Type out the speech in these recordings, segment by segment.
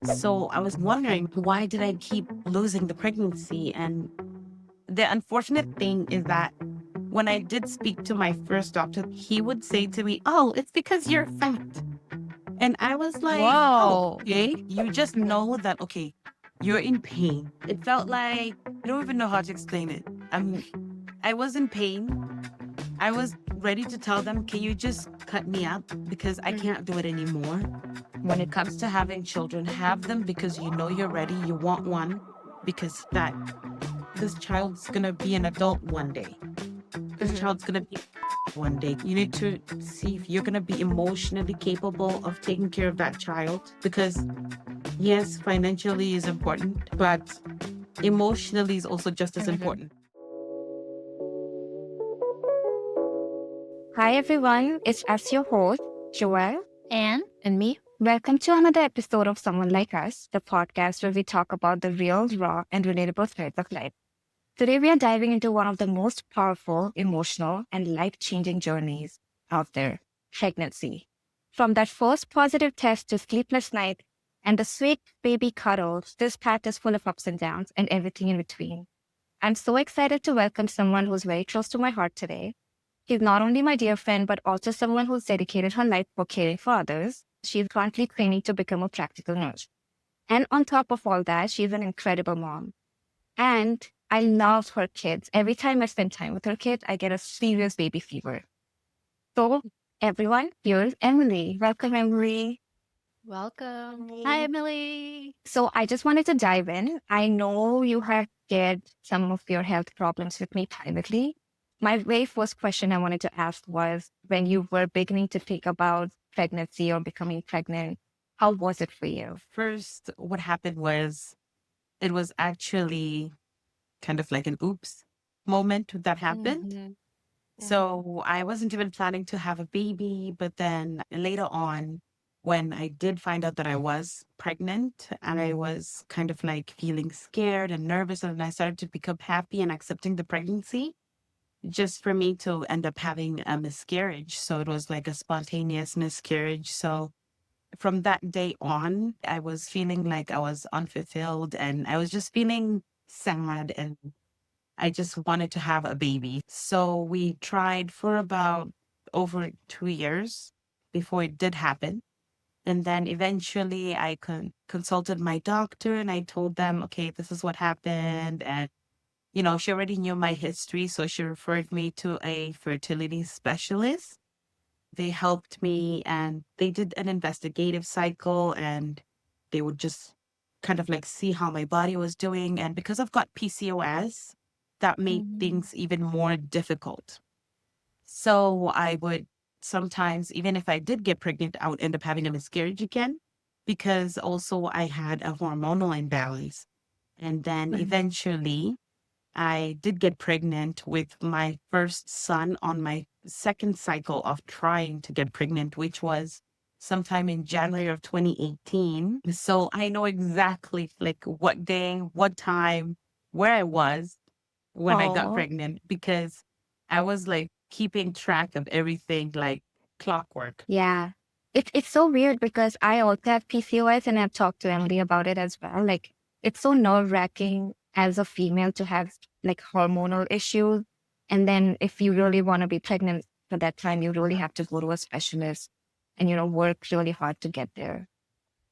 So I was wondering, why did I keep losing the pregnancy? And the unfortunate thing is that when I did speak to my first doctor, he would say to me, "Oh, it's because you're fat." And I was like, "Oh, Whoa. okay." You just know that, okay, you're in pain. It felt like, I don't even know how to explain it. I was in pain. I was ready to tell them, "Can you just cut me up? Because I can't do it anymore." When it comes to having children, have them because you know you're ready. You want one because that this child's gonna be an adult one day. This Mhm. child's gonna be one day. You need to see if you're gonna be emotionally capable of taking care of that child. Because yes, financially is important, but emotionally is also just as Mhm. important. Hi everyone, it's us your host, Joelle. And me? Welcome to another episode of Someone Like Us, the podcast where we talk about the real, raw, and relatable threads of life. Today we are diving into one of the most powerful, emotional, and life-changing journeys out there, pregnancy. From that first positive test to sleepless night and the sweet baby cuddles, this path is full of ups and downs and everything in between. I'm so excited to welcome someone who's very close to my heart today. She's not only my dear friend, but also someone who's dedicated her life for caring for others. She's currently training to become a practical nurse. And on top of all that, she's an incredible mom. And I love her kids. Every time I spend time with her kids, I get a serious baby fever. So, everyone, here's Emily. Welcome, Emily. Welcome. Hi, Hi. Emily. So, I just wanted to dive in. I know you have shared some of your health problems with me privately. My very first question I wanted to ask was when you were beginning to think about pregnancy or becoming pregnant, how was it for you? First, what happened was it was actually kind of like an oops moment that happened. Mhm. Mhm. So I wasn't even planning to have a baby, but then later on, when I did find out that I was pregnant and I was kind of like feeling scared and nervous, and I started to become happy and accepting the pregnancy, just for me to end up having a miscarriage. So it was like a spontaneous miscarriage. So from that day on, I was feeling like I was unfulfilled and I was just feeling sad and I just wanted to have a baby. So we tried for about over 2 years before it did happen. And then eventually I consulted my doctor and I told them, okay, this is what happened. And, she already knew my history. So she referred me to a fertility specialist. They helped me and they did an investigative cycle and they would just kind of like see how my body was doing. And because I've got PCOS, that made Mhm. things even more difficult. So I would sometimes, even if I did get pregnant, I would end up having a miscarriage again because also I had a hormonal imbalance. And then Mhm. eventually I did get pregnant with my first son on my second cycle of trying to get pregnant, which was sometime in January of 2018. So I know exactly like what day, what time, where I was when I got Oh, pregnant because I was like keeping track of everything like clockwork. yeah. It's so weird because I also have PCOS and I've talked to Emily about it as well. Like, it's so nerve-wracking as a female to have like hormonal issues. And then if you really want to be pregnant for that time, you really have to go to a specialist and, work really hard to get there.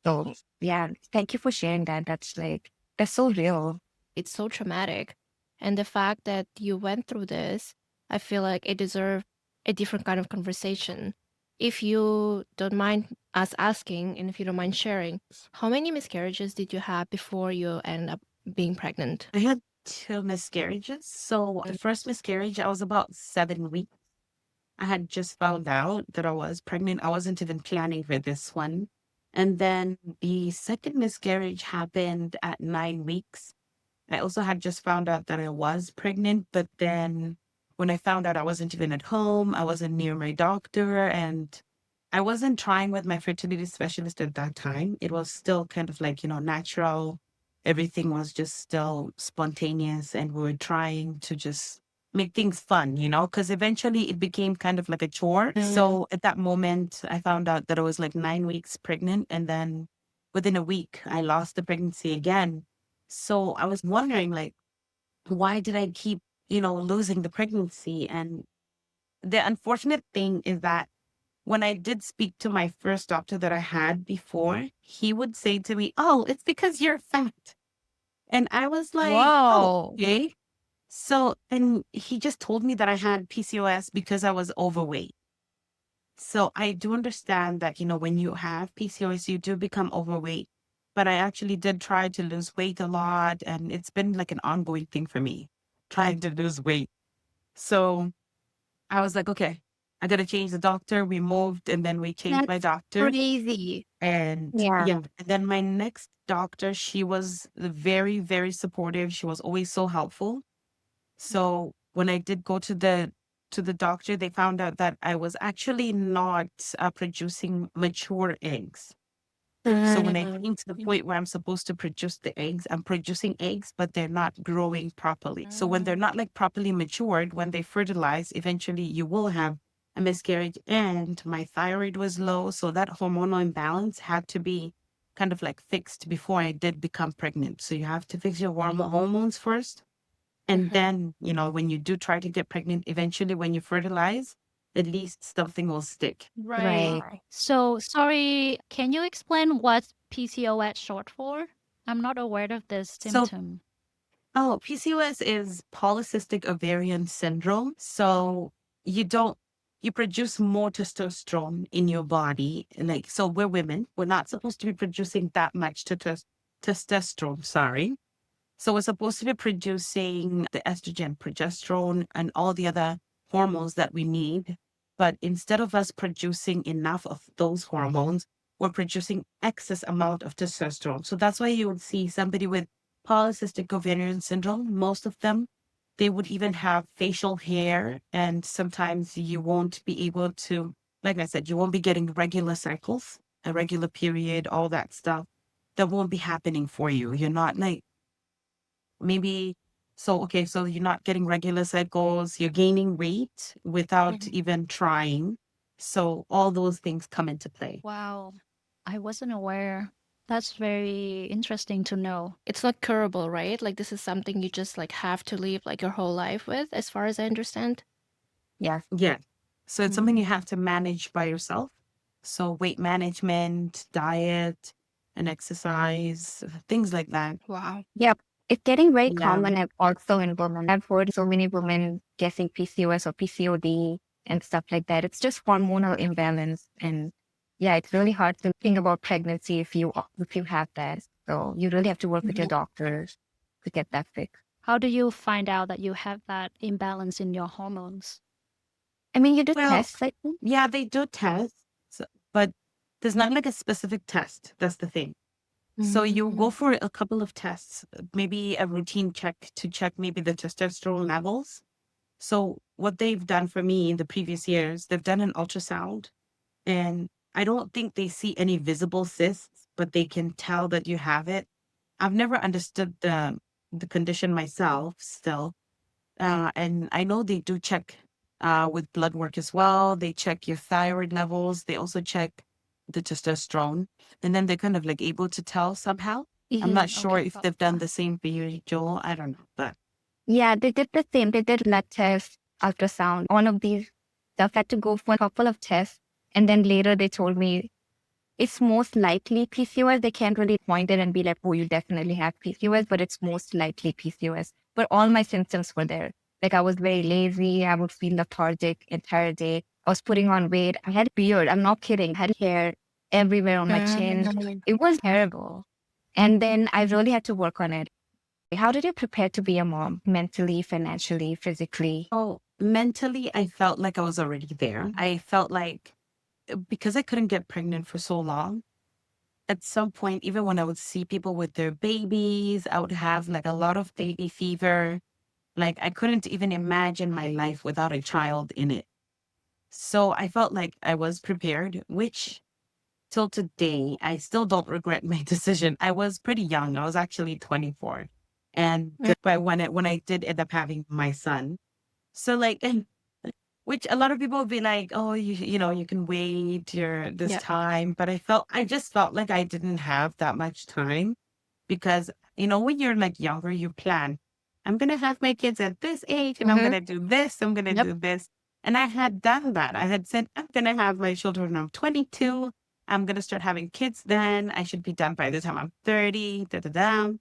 So yeah, thank you for sharing that. That's so real. It's so traumatic. And the fact that you went through this, I feel like it deserves a different kind of conversation. If you don't mind us asking, and if you don't mind sharing, how many miscarriages did you have before you end up being pregnant? I had two miscarriages. So the first miscarriage, I was about 7 weeks. I had just found out that I was pregnant. I wasn't even planning for this one. And then the second miscarriage happened at 9 weeks. I also had just found out that I was pregnant, but then when I found out I wasn't even at home, I wasn't near my doctor, and I wasn't trying with my fertility specialist at that time. It was still kind of like, natural. Everything was just still spontaneous, and we were trying to just make things fun, because eventually it became kind of like a chore. Mhm. So at that moment, I found out that I was like 9 weeks pregnant, and then within a week, I lost the pregnancy again. So I was wondering, like, why did I keep, losing the pregnancy? And the unfortunate thing is that when I did speak to my first doctor that I had before, he would say to me, "Oh, it's because you're fat." And I was like, "Oh, Whoa. okay." So, and he just told me that I had PCOS because I was overweight. So I do understand that, when you have PCOS, you do become overweight. But I actually did try to lose weight a lot, and it's been like an ongoing thing for me, trying to lose weight. So I was like, okay, I got to change the doctor. We moved and then we changed my That's doctor. crazy. And Yeah. yeah, and then my next doctor, she was very, very supportive. She was always so helpful. So when I did go to the doctor, they found out that I was actually not producing mature eggs. So when I came to the point where I'm supposed to produce the eggs, I'm producing eggs, but they're not growing properly. So when they're not like properly matured, when they fertilize, eventually you will have a miscarriage. And my thyroid was low, so that hormonal imbalance had to be kind of like fixed before I did become pregnant. So you have to fix your hormones first. And then, when you do try to get pregnant, eventually when you fertilize, at least something will stick. Right. So, sorry, can you explain what's PCOS short for? I'm not aware of this So symptom. PCOS is polycystic ovarian syndrome. So you don't, you produce more testosterone in your body. Like, so we're women. We're not supposed to be producing that much testosterone. Sorry. So we're supposed to be producing the estrogen, progesterone, and all the other hormones that we need. But instead of us producing enough of those hormones, we're producing excess amount of testosterone. So that's why you would see somebody with polycystic ovarian syndrome, most of them, they would even have facial hair. And sometimes you won't be able to, like I said, you won't be getting regular cycles, a regular period, all that stuff. That won't be happening for you. You're not like, maybe so okay, so you're not getting regular cycles, you're gaining weight without even trying. So all those things come into play. Wow, I wasn't aware. That's very interesting to know. It's not curable, right? Like this is something you just like have to live like your whole life with, as far as I understand. Yes. Yeah. So it's something you have to manage by yourself. So weight management, diet, and exercise, things like that. Wow. Yep. It's getting very Yeah. common also in women. I've heard so many women getting PCOS or PCOD and stuff like that. It's just hormonal imbalance. And yeah, it's really hard to think about pregnancy if you have that. So you really have to work with your doctors to get that fixed. How do you find out that you have that imbalance in your hormones? I mean, you do Well, tests, I think. yeah, they do tests, but there's not like a specific test. That's the thing. So you go for a couple of tests, maybe a routine check to check maybe the testosterone levels. So what they've done for me in the previous years, they've done an ultrasound, and I don't think they see any visible cysts, but they can tell that you have it. I've never understood the condition myself still. And I know they do check with blood work as well. They check your thyroid levels. They also check the testosterone. And then they're kind of like able to tell somehow. I'm not sure Okay, if they've done the same for you, Joel. I don't know. But Yeah, they did the same. They did blood tests, ultrasound, all of these stuff. Had to go for a couple of tests. And then later they told me it's most likely PCOS. They can't really point it and be like, oh, you definitely have PCOS, but it's most likely PCOS. But all my symptoms were there. Like I was very lazy. I would feel lethargic entire day. I was putting on weight. I had a beard. I'm not kidding. I had hair everywhere on my chin. It was terrible. And then I really had to work on it. How did you prepare to be a mom mentally, financially, physically? oh, mentally, I felt like I was already there. I felt like because I couldn't get pregnant for so long, at some point, even when I would see people with their babies, I would have like a lot of baby fever. Like I couldn't even imagine my life without a child in it. So I felt like I was prepared, which till today, I still don't regret my decision. I was pretty young. I was actually 24. And by when I did end up having my son. So like which a lot of people would be like, oh, you can wait your this Yeah. time. But I just felt like I didn't have that much time because, when you're like younger, you plan. I'm going to have my kids at this age and I'm going Mm-hmm. to do this. I'm going to Yep. do this. And I had done that. I had said, I'm going to have my children when I'm 22. I'm going to start having kids then. I should be done by the time I'm 30. Da, da, da.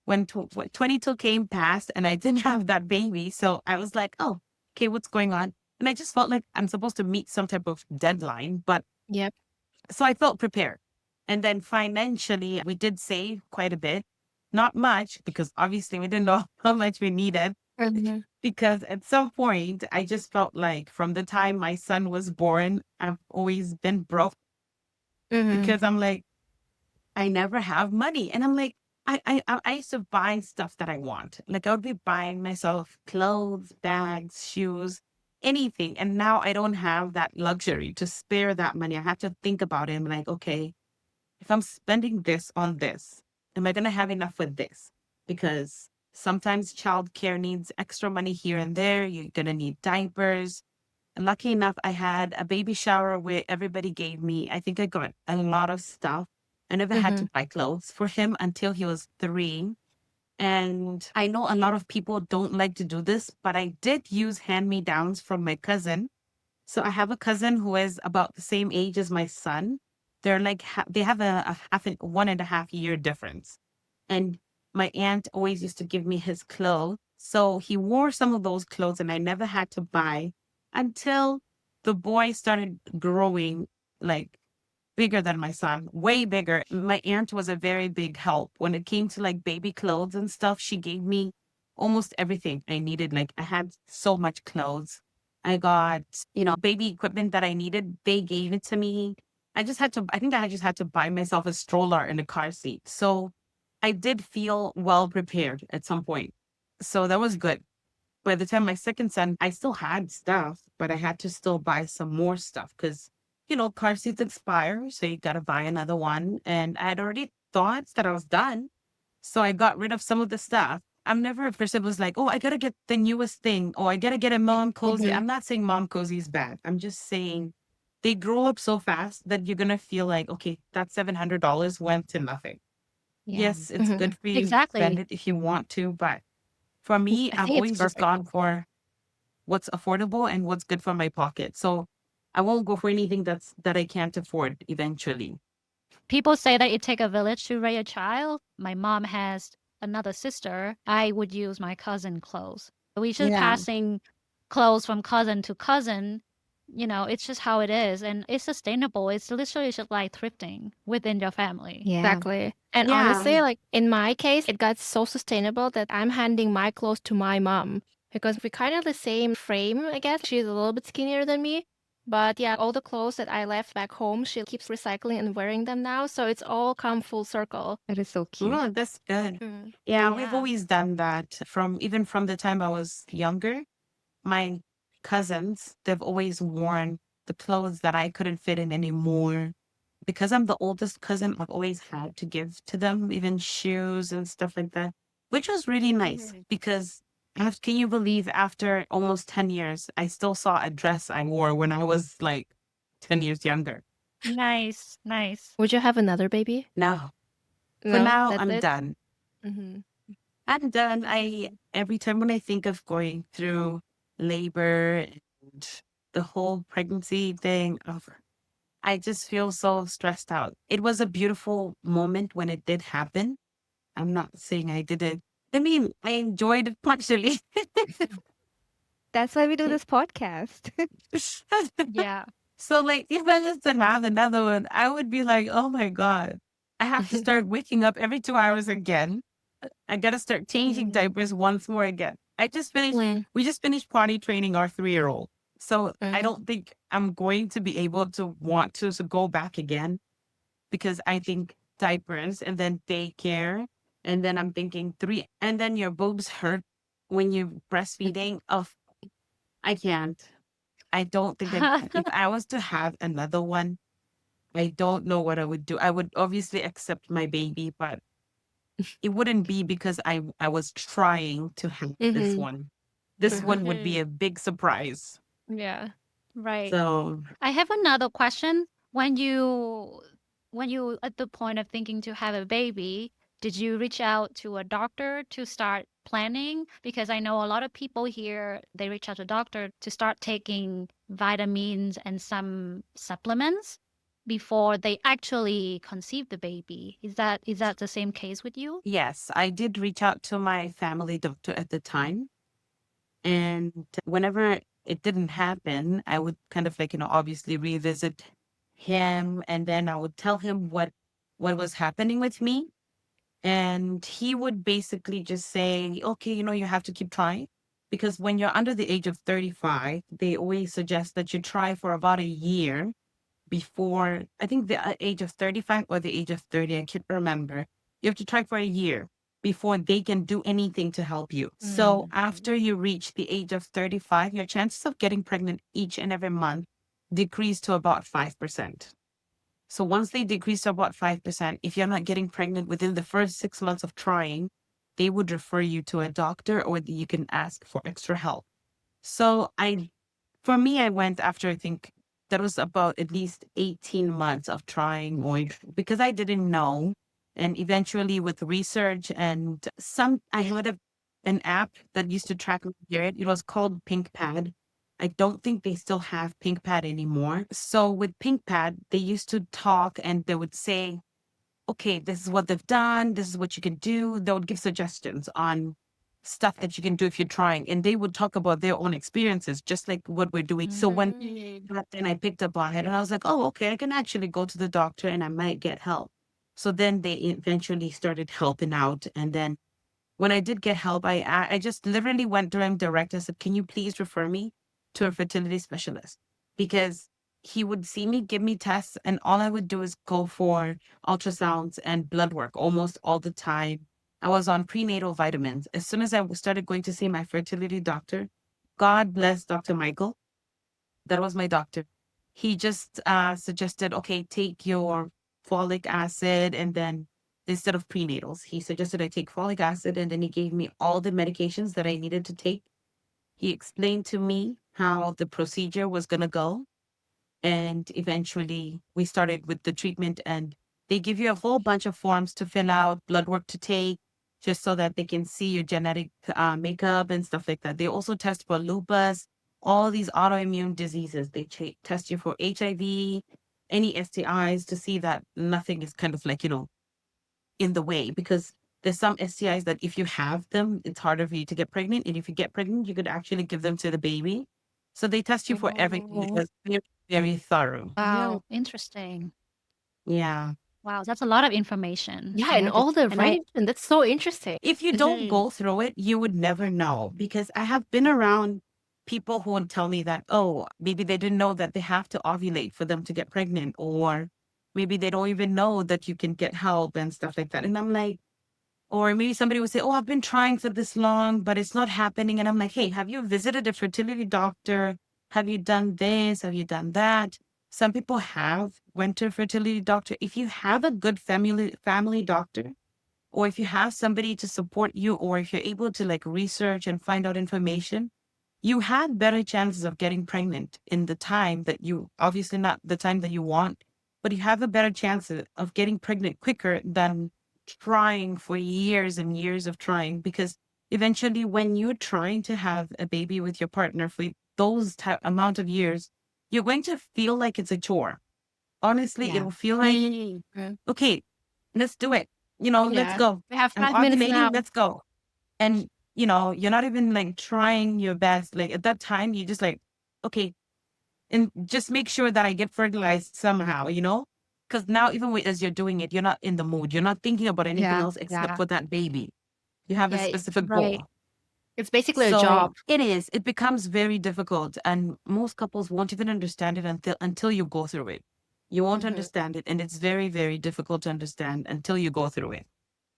When 22 came past and I didn't have that baby. So I was like, oh, okay, what's going on? And I just felt like I'm supposed to meet some type of deadline. But Yep. so I felt prepared. And then financially, we did save quite a bit. Not much, because obviously we didn't know how much we needed. Mm-hmm. Because at some point, I just felt like from the time my son was born, I've always been broke Mm-hmm. because I'm like, I never have money. And I'm like, I used to buy stuff that I want. Like I would be buying myself clothes, bags, shoes, anything. And now I don't have that luxury to spare that money. I have to think about it and be like, okay, if I'm spending this on this, am I going to have enough for this? Because sometimes childcare needs extra money here and there. You're going to need diapers. And lucky enough, I had a baby shower where everybody gave me, I think I got a lot of stuff. I never had Mm-hmm. to buy clothes for him until he was 3. And I know a lot of people don't like to do this, but I did use hand-me-downs from my cousin. So I have a cousin who is about the same age as my son. They're like, they have a 1.5 year difference. And my aunt always used to give me his clothes. So he wore some of those clothes and I never had to buy until the boy started growing like bigger than my son, way bigger. My aunt was a very big help when it came to like baby clothes and stuff. She gave me almost everything I needed. Like I had so much clothes. I got, baby equipment that I needed. They gave it to me. I think I just had to buy myself a stroller and a car seat. So I did feel well prepared at some point. So that was good. By the time my second son, I still had stuff, but I had to still buy some more stuff because, car seats expire. So you got to buy another one. And I had already thought that I was done. So I got rid of some of the stuff. I'm never a person who's like, oh, I got to get the newest thing. Oh, I got to get a mom cozy. Mm-hmm. I'm not saying mom cozy is bad. I'm just saying they grow up so fast that you're going to feel like, okay, that $700 went to nothing. Yeah. Yes, it's Mm-hmm. good for you to spend Exactly. it if you want to, but for me, I I've think it's always just perfect. gone for what's affordable and what's good for my pocket. So I won't go for anything that I can't afford eventually. People say that it takes a village to raise a child. My mom has another sister. I would use my cousin clothes. We just Yeah. passing clothes from cousin to cousin. It's just how it is. And it's sustainable. It's literally just like thrifting within your family. Yeah. Exactly. And Yeah. honestly, like in my case, it got so sustainable that I'm handing my clothes to my mom because we kind of the same frame, I guess. She's a little bit skinnier than me. But yeah, all the clothes that I left back home, she keeps recycling and wearing them now. So it's all come full circle. That is so cute. Oh, that's good. Mm. Yeah, we've Yeah. always done that even from the time I was younger. My cousins, they've always worn the clothes that I couldn't fit in anymore. Because I'm the oldest cousin, I've always had to give to them, even shoes and stuff like that, which was really nice because can you believe after almost 10 years, I still saw a dress I wore when I was like 10 years younger. Nice. Nice. Would you have another baby? No, for No, now, that's I'm it. done. Mm-hmm. I'm done. Every time when I think of going through labor and the whole pregnancy thing, I just feel so stressed out. It was a beautiful moment when it did happen. I'm not saying I didn't. I mean, I enjoyed it partially. That's why we do this podcast. Yeah. So, like, if I was to have another one, I would be like, oh my God, I have to start waking up every 2 hours again. I got to start changing diapers once more again. Mm. We just finished potty training our 3-year-old. So I Mhm. don't think I'm going to be able to want to go back again because I think diapers and then daycare. And then I'm thinking and then your boobs hurt when you're breastfeeding. Oh, I can't. I don't think if I was to have another one, I don't know what I would do. I would obviously accept my baby, but it wouldn't be because I was trying to have this Mhm. one. This one would be Mhm. a big surprise. Yeah. Right. So I have another question. When you at the point of thinking to have a baby, did you reach out to a doctor to start planning? Because I know a lot of people here, they reach out to a doctor to start taking vitamins and some supplements before they actually conceive the baby. Is that the same case with you? yes, I did reach out to my family doctor at the time. And whenever it didn't happen, I would kind of like, obviously revisit him, and then I would tell him what was happening with me. And he would basically just say, okay, you have to keep trying. Because when you're under the age of 35, they always suggest that you try for about a year before, I think the age of 35 or the age of 30, I can't remember. You have to try for a year before they can do anything to help you. So after you reach the age of 35, your chances of getting pregnant each and every month decrease to about 5%. So once they decrease to about 5%, if you're not getting pregnant within the first 6 months of trying, they would refer you to a doctor, or you can ask for extra help. So for me, I went after, I think that was about at least 18 months of trying, or because I didn't know. And eventually with research and I had an app that used to track my period. It was called Pink Pad. I don't think they still have Pink Pad anymore. So with Pink Pad, they used to talk and they would say, okay, this is what they've done. This is what you can do. They would give suggestions on stuff that you can do if you're trying. And they would talk about their own experiences, just like what we're doing. So when then I picked up on it and I was like, oh, okay, I can actually go to the doctor and I might get help. So then they eventually started helping out. And then when I did get help, I just literally went to him direct. I said, can you please refer me to a fertility specialist? Because he would see me, give me tests, and all I would do is go for ultrasounds and blood work almost all the time. I was on prenatal vitamins. As soon as I started going to see my fertility doctor, God bless Dr. Michael, that was my doctor. He just suggested, okay, take your folic acid, and then instead of prenatals, he suggested I take folic acid, and then he gave me all the medications that I needed to take. He explained to me how the procedure was going to go. And eventually we started with the treatment, and they give you a whole bunch of forms to fill out, blood work to take, just so that they can see your genetic makeup and stuff like that. They also test for lupus, all these autoimmune diseases. They test you for HIV, any STIs, to see that nothing is kind of like, in the way, because there's some STIs that if you have them, it's harder for you to get pregnant. And if you get pregnant, you could actually give them to the baby. So they test you for everything. It was very, very thorough. Very Wow. interesting. Yeah. Wow, that's a lot of information. Yeah, and all the And I information. That's so interesting. If you don't go through it, you would never know, because I have been around people who would tell me that, oh, maybe they didn't know that they have to ovulate for them to get pregnant, or maybe they don't even know that you can get help and stuff like that. And I'm like, or maybe somebody would say, oh, I've been trying for this long, but it's not happening. And I'm like, hey, have you visited a fertility doctor? Have you done this? Have you done that? Some people have went to a fertility doctor. If you have a good family doctor, or if you have somebody to support you, or if you're able to like research and find out information, you had better chances of getting pregnant in the time that you, obviously not the time that you want, but you have a better chance of getting pregnant quicker than trying for years and years of trying. Because eventually when you're trying to have a baby with your partner for those amount of years, you're going to feel like it's a chore. Honestly, Yeah. it'll feel like, okay, let's do it. Let's Yeah. go. We have I'm 5 minutes now. ovulating, let's go. And, you're not even like trying your best. Like at that time, you just like, okay, and just make sure that I get fertilized somehow, Because now, even as you're doing it, you're not in the mood. You're not thinking about anything Yeah. else except Yeah. for that baby. You have a Yeah. specific Right. goal. It's basically a So job. it is. It becomes very difficult, and most couples won't even understand it until you go through it. You won't understand it, and it's very, very difficult to understand until you go through it.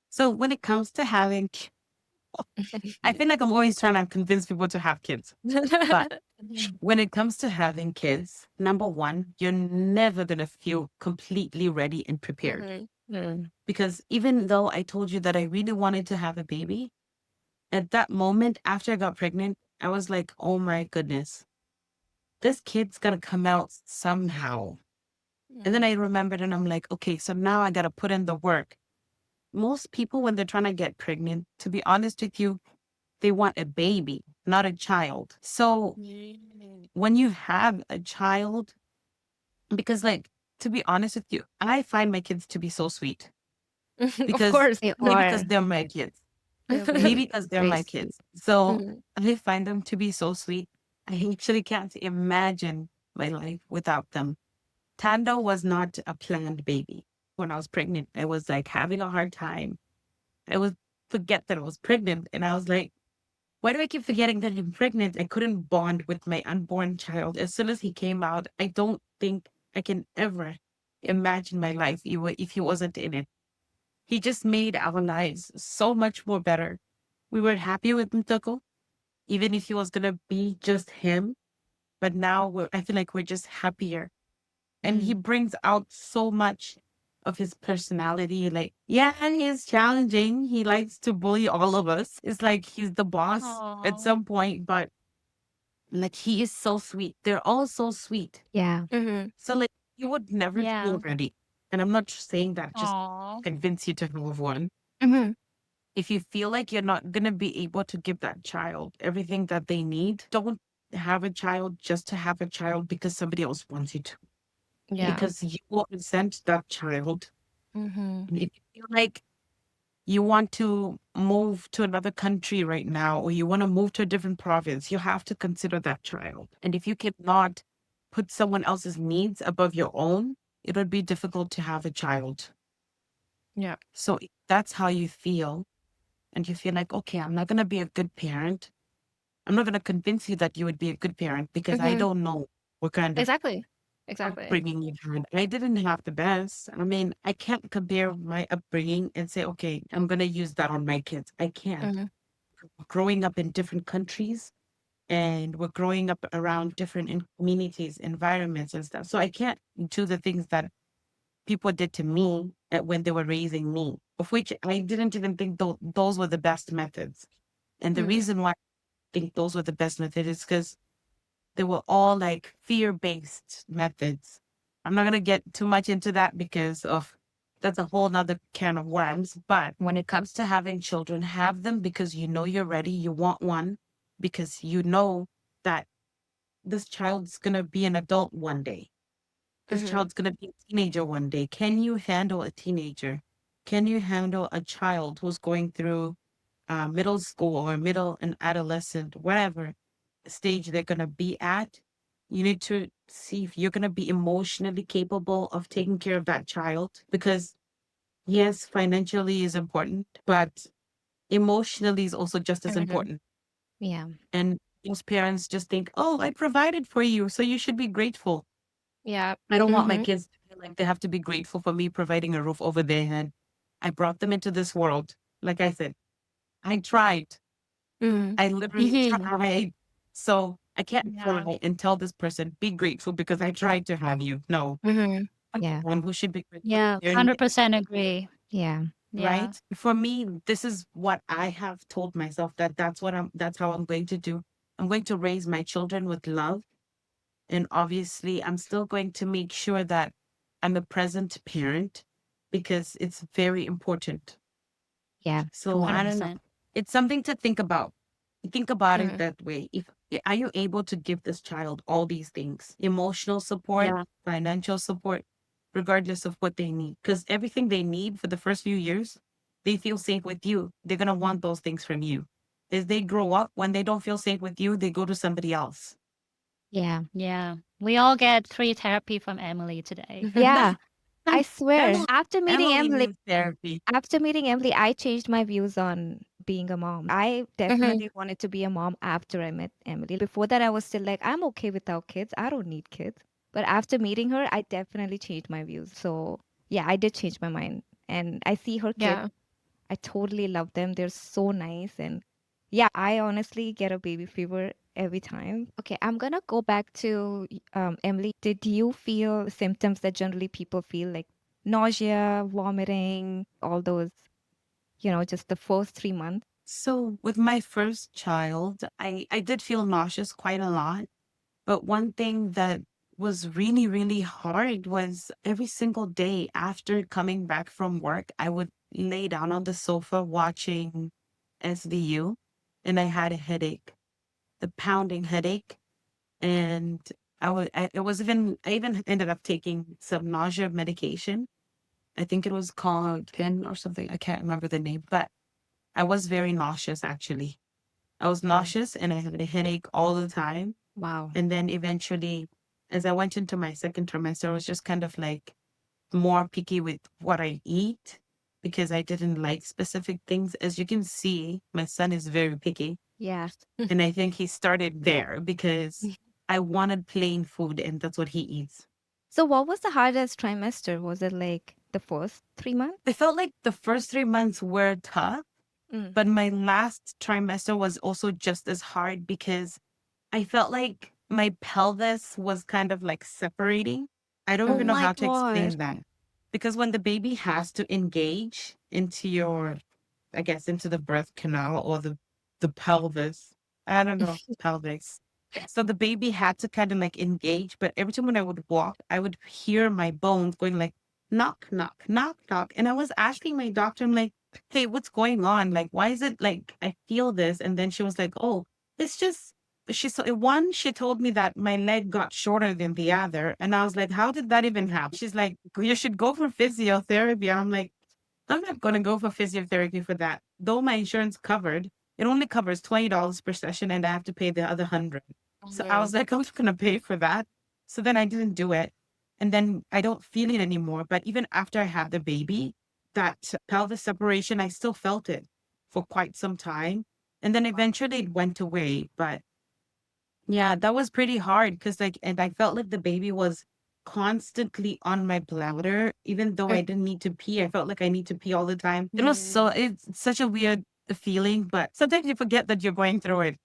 So when it comes to having, I feel like I'm always trying to convince people to have kids. But when it comes to having kids, number one, you're never going to feel completely ready and prepared. Because even though I told you that I really wanted to have a baby, at that moment after I got pregnant, I was like, oh my goodness, this kid's gonna come out somehow. And then I remembered and I'm like, okay, so now I gotta put in the work. Most people, when they're trying to get pregnant, to be honest with you, they want a baby, not a child. So when you have a child, because like, to be honest with you, I find my kids to be so sweet Of because course. They maybe because are. they're my kids. They're Maybe very, because they're very my sweet. kids. So Mhm. I find them to be so sweet. I actually can't imagine my life without them. Tando was not a planned baby. When I was pregnant, I was like having a hard time. I would forget that I was pregnant. And I was like, why do I keep forgetting that I'm pregnant? I couldn't bond with my unborn child. As soon as he came out, I don't think I can ever imagine my life if he wasn't in it. He just made our lives so much more better. We were happy with Mtoko, even if he was gonna be just him. But now I feel like we're just happier. And he brings out so much of his personality. Like, yeah, he's challenging. He likes to bully all of us. It's like he's the boss at Oh. some point, but like he is so sweet. They're all so sweet. Yeah. Mhm. So like you would never Yeah. feel ready. And I'm not just saying that just Oh. convince you to have one. Mhm. If you feel like you're not gonna be able to give that child everything that they need, don't have a child just to have a child because somebody else wants you to. Yeah. Because you will resent that child. Mhm. And if you feel like you want to move to another country right now, or you want to move to a different province, you have to consider that child. And if you cannot put someone else's needs above your own, it would be difficult to have a child. Yeah. So if that's how you feel, and you feel like, okay, I'm not going to be a good parent. I'm not going to convince you that you would be a good parent because I Mhm. don't know what kind of Exactly. Exactly. upbringing you had. I didn't have the best. I mean, I can't compare my upbringing and say, okay, I'm going to use that on my kids. I can't. Mhm. Growing up in different countries and we're growing up around different communities, environments, and stuff. So I can't do the things that people did to me when they were raising me, of which I didn't even think those were the best methods. And the Mhm. reason why I think those were the best methods is because they were all like fear-based methods. I'm not gonna get too much into that because of that's a whole nother can of worms. But when it comes to having children, have them because you know you're ready. You want one because you know that this child's gonna be an adult one day. This Mhm. child's gonna be a teenager one day. Can you handle a teenager? Can you handle a child who's going through middle school or middle and adolescent, whatever stage they're going to be at? You need to see if you're going to be emotionally capable of taking care of that child. Because, yes, financially is important, but emotionally is also just as Mhm. important. Yeah. And most parents just think, oh, I provided for you, so you should be grateful. Yeah. I don't want my Mhm. kids to feel like they have to be grateful for me providing a roof over their head. I brought them into this world. Like I said, I tried. Mhm. I literally Mhm. tried. So I can't Yeah. fly and tell this person, be grateful because I tried to have you. No, Mhm. I'm the Yeah. one who should be grateful. Yeah. They're not, 100% agree. Yeah. Yeah. right? For me, this is what I have told myself that that's how I'm going to do. I'm going to raise my children with love. And obviously, I'm still going to make sure that I'm a present parent because it's very important. Yeah. So I Totally. don't know. 100%. It's something to think about. Think about it Mhm. that way. If are you able to give this child all these things? Emotional support, Yeah. financial support, regardless of what they need. Because everything they need for the first few years, they feel safe with you. They're gonna want those things from you. As they grow up, when they don't feel safe with you, they go to somebody else. Yeah. Yeah. We all get free therapy from Emily today. Yeah. I swear. Emily, After meeting Emily Emily, needs therapy. I changed my views on being a mom. I Mhm. definitely wanted to be a mom after I met Emily. Before that, I was still like, I'm okay without kids. I don't need kids. But after meeting her, I definitely changed my views. So, yeah, I did change my mind. And I see her kids. Yeah. I totally love them. They're so nice. And yeah, I honestly get a baby fever every time. Okay, I'm gonna go back to Emily. Did you feel symptoms that generally people feel like nausea, vomiting, all those, just the first 3 months? So with my first child, I did feel nauseous quite a lot. But one thing that was really, really hard was every single day after coming back from work, I would lay down on the sofa watching SVU and I had a headache, the pounding headache. And I even ended up taking some nausea medication. I think it was called Pin or something. I can't remember the name, but I was very nauseous actually. I was nauseous and I had a headache all the time. Wow. And then eventually, as I went into my second trimester, I was just kind of like more picky with what I eat because I didn't like specific things. As you can see, my son is very picky. Yeah. And I think he started there because I wanted plain food and that's what he eats. So, what was the hardest trimester? Was it like the first 3 months? I felt like the first 3 months were tough, Mm. but my last trimester was also just as hard because I felt like my pelvis was kind of like separating. I don't Oh even know my how to God. explain that. Because when the baby has to engage into your, I guess, into the birth canal or the pelvis, I don't know, pelvis. So the baby had to kind of like engage, but every time when I would walk, I would hear my bones going like knock, knock, knock, knock. And I was asking my doctor, I'm like, hey, what's going on? Like, why is it like I feel this? And then she was like, oh, it's just she told me that my leg got shorter than the other. And I was like, how did that even happen? She's like, you should go for physiotherapy. I'm like, I'm not going to go for physiotherapy for that. Though my insurance covered, it only covers $20 per session and I have to pay the other 100. So I was like, I'm not going to pay for that. So then I didn't do it. And then I don't feel it anymore. But even after I had the baby, that pelvis separation, I still felt it for quite some time. And then eventually it went away. But yeah, that was pretty hard because and I felt like the baby was constantly on my bladder, even though I didn't need to pee. I felt like I need to pee all the time. It's such a weird feeling, but sometimes you forget that you're going through it.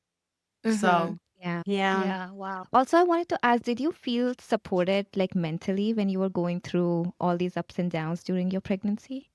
So Yeah. yeah, Yeah, wow. Also, I wanted to ask, did you feel supported like mentally when you were going through all these ups and downs during your pregnancy?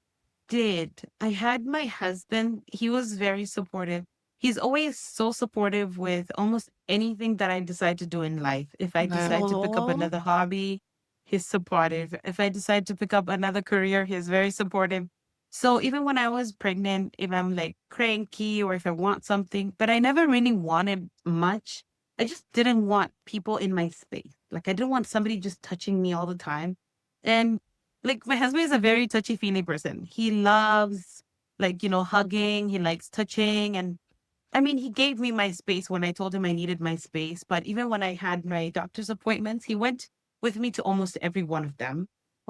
did. I had my husband, he was very supportive. He's always so supportive with almost anything that I decide to do in life. If I decide to pick up Oh, another hobby, he's supportive. If I decide to pick up another career, he's very supportive. So even when I was pregnant, if I'm like cranky or if I want something, but I never really wanted much. I just didn't want people in my space. Like I didn't want somebody just touching me all the time. And like my husband is a very touchy-feely person. He loves like, hugging, he likes touching. And I mean, he gave me my space when I told him I needed my space. But even when I had my doctor's appointments, he went with me to almost every one of them.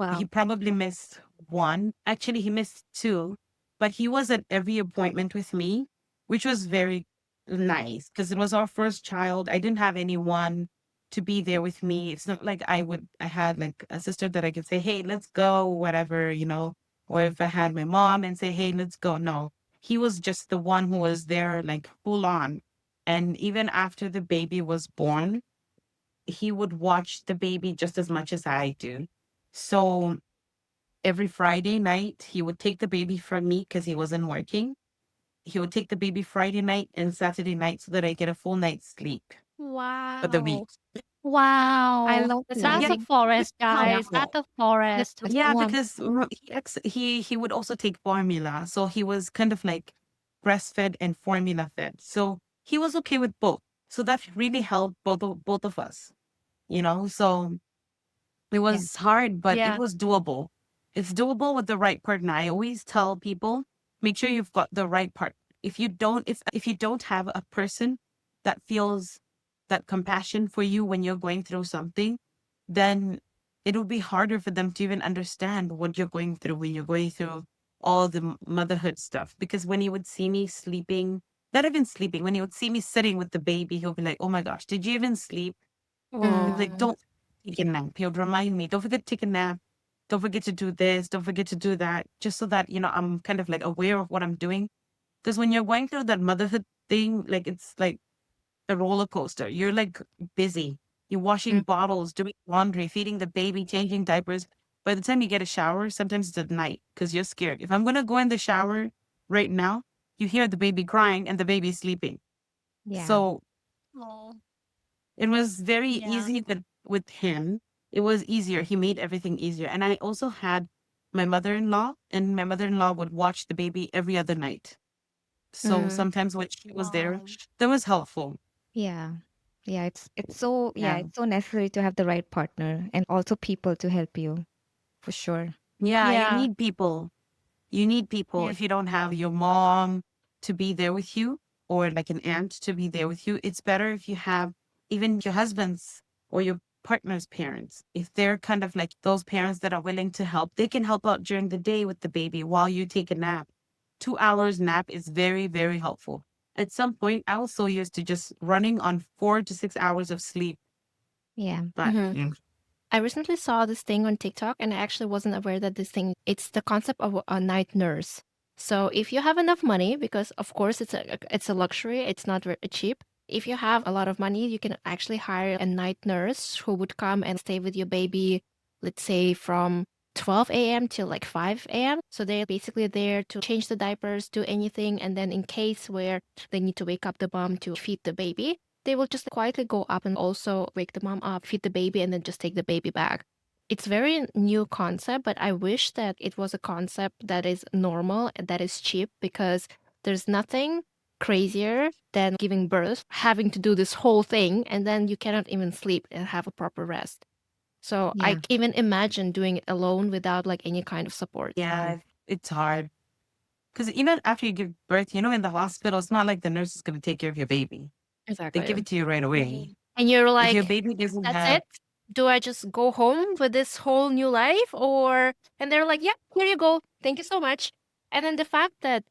He wow. probably missed one. Actually, he missed two, but he was at every appointment with me, which was very nice because it was our first child. I didn't have anyone to be there with me. It's not like I had like a sister that I could say, hey, let's go, whatever, or if I had my mom and say, hey, let's go. No, he was just the one who was there like full on. And even after the baby was born, he would watch the baby just as much as I do. So every Friday night, he would take the baby from me because he wasn't working. He would take the baby Friday night and Saturday night so that I get a full night's sleep for the week. Wow. I Wow. love That's that. at Yeah, the forest, yeah, guys. At the forest. That's yeah. so Because he would also take formula, so he was kind of like breastfed and formula fed. So he was okay with both. So that really helped both of us. So it yeah. was hard, but it Yeah. was doable. It's doable with the right partner. I always tell people, make sure you've got the right part. If you don't have a person that feels that compassion for you when you're going through something, then it will be harder for them to even understand what you're going through when you're going through all the motherhood stuff. Because when he would see me sleeping, not even sleeping, when he would see me sitting with the baby, he'll be like, "Oh my gosh, did you even sleep?" He'll be like, Oh, "Don't take a nap." He'll remind me, "Don't forget to take a nap. Don't forget to do this. Don't forget to do that." Just so that, I'm kind of like aware of what I'm doing. Because when you're going through that motherhood thing, like it's like a roller coaster. You're like busy. You're washing mm, bottles, doing laundry, feeding the baby, changing diapers. By the time you get a shower, sometimes it's at night because you're scared. If I'm going to go in the shower right now, you hear the baby crying and the baby's sleeping. yeah. So Oh. It was very Yeah. easy with him. It was easier. He made everything easier. And I also had my mother-in-law, and my mother-in-law would watch the baby every other night. So Mm, sometimes when she was there, Wow. that was helpful. yeah. Yeah, Yeah. it's so necessary to have the right partner and also people to help you for sure. Yeah, you Yeah. need people. You need people. Yeah. If you don't have your mom to be there with you or like an aunt to be there with you, it's better if you have even your husband's or your partner's parents. If they're kind of like those parents that are willing to help, they can help out during the day with the baby while you take a nap. 2 hours nap is very, very helpful. At some point, I was so used to just running on 4 to 6 hours of sleep. Yeah. But Mhm. I recently saw this thing on TikTok, and I actually wasn't aware that it's the concept of a night nurse. So if you have enough money, because of course it's a luxury, it's not very cheap. If you have a lot of money, you can actually hire a night nurse who would come and stay with your baby, let's say from 12 a.m. till like 5 a.m. So they're basically there to change the diapers, do anything, and then in case where they need to wake up the mom to feed the baby, they will just quietly go up and also wake the mom up, feed the baby, and then just take the baby back. It's very new concept, but I wish that it was a concept that is normal and that is cheap because there's nothing crazier than giving birth, having to do this whole thing, and then you cannot even sleep and have a proper rest. So I Yeah. even imagine doing it alone without like any kind of support. yeah, it's hard. Because even after you give birth, in the hospital, it's not like the nurse is going to take care of your baby. They Exactly. give it to you right away. And you're If your like, baby doesn't that's have, it? Do I just go home with this whole new life? Or, and they're like, yeah, here you go. Thank you so much. And then the fact that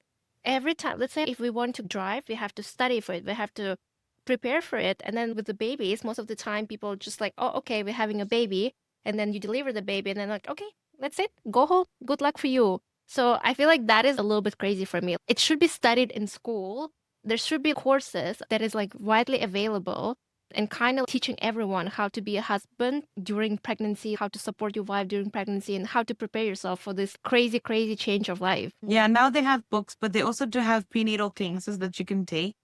every time, let's say if we want to drive, we have to study for it, we have to prepare for it. And then with the babies, most of the time people just like, oh, okay, we're having a baby. And then you deliver the baby, and then like, okay, that's it. Go home. Good luck for you. So I feel like that is a little bit crazy for me. It should be studied in school. There should be courses that is like widely available and kind of teaching everyone how to be a husband during pregnancy, how to support your wife during pregnancy, and how to prepare yourself for this crazy, crazy change of life. yeah, now they have books, but they also do have prenatal classes that you can take.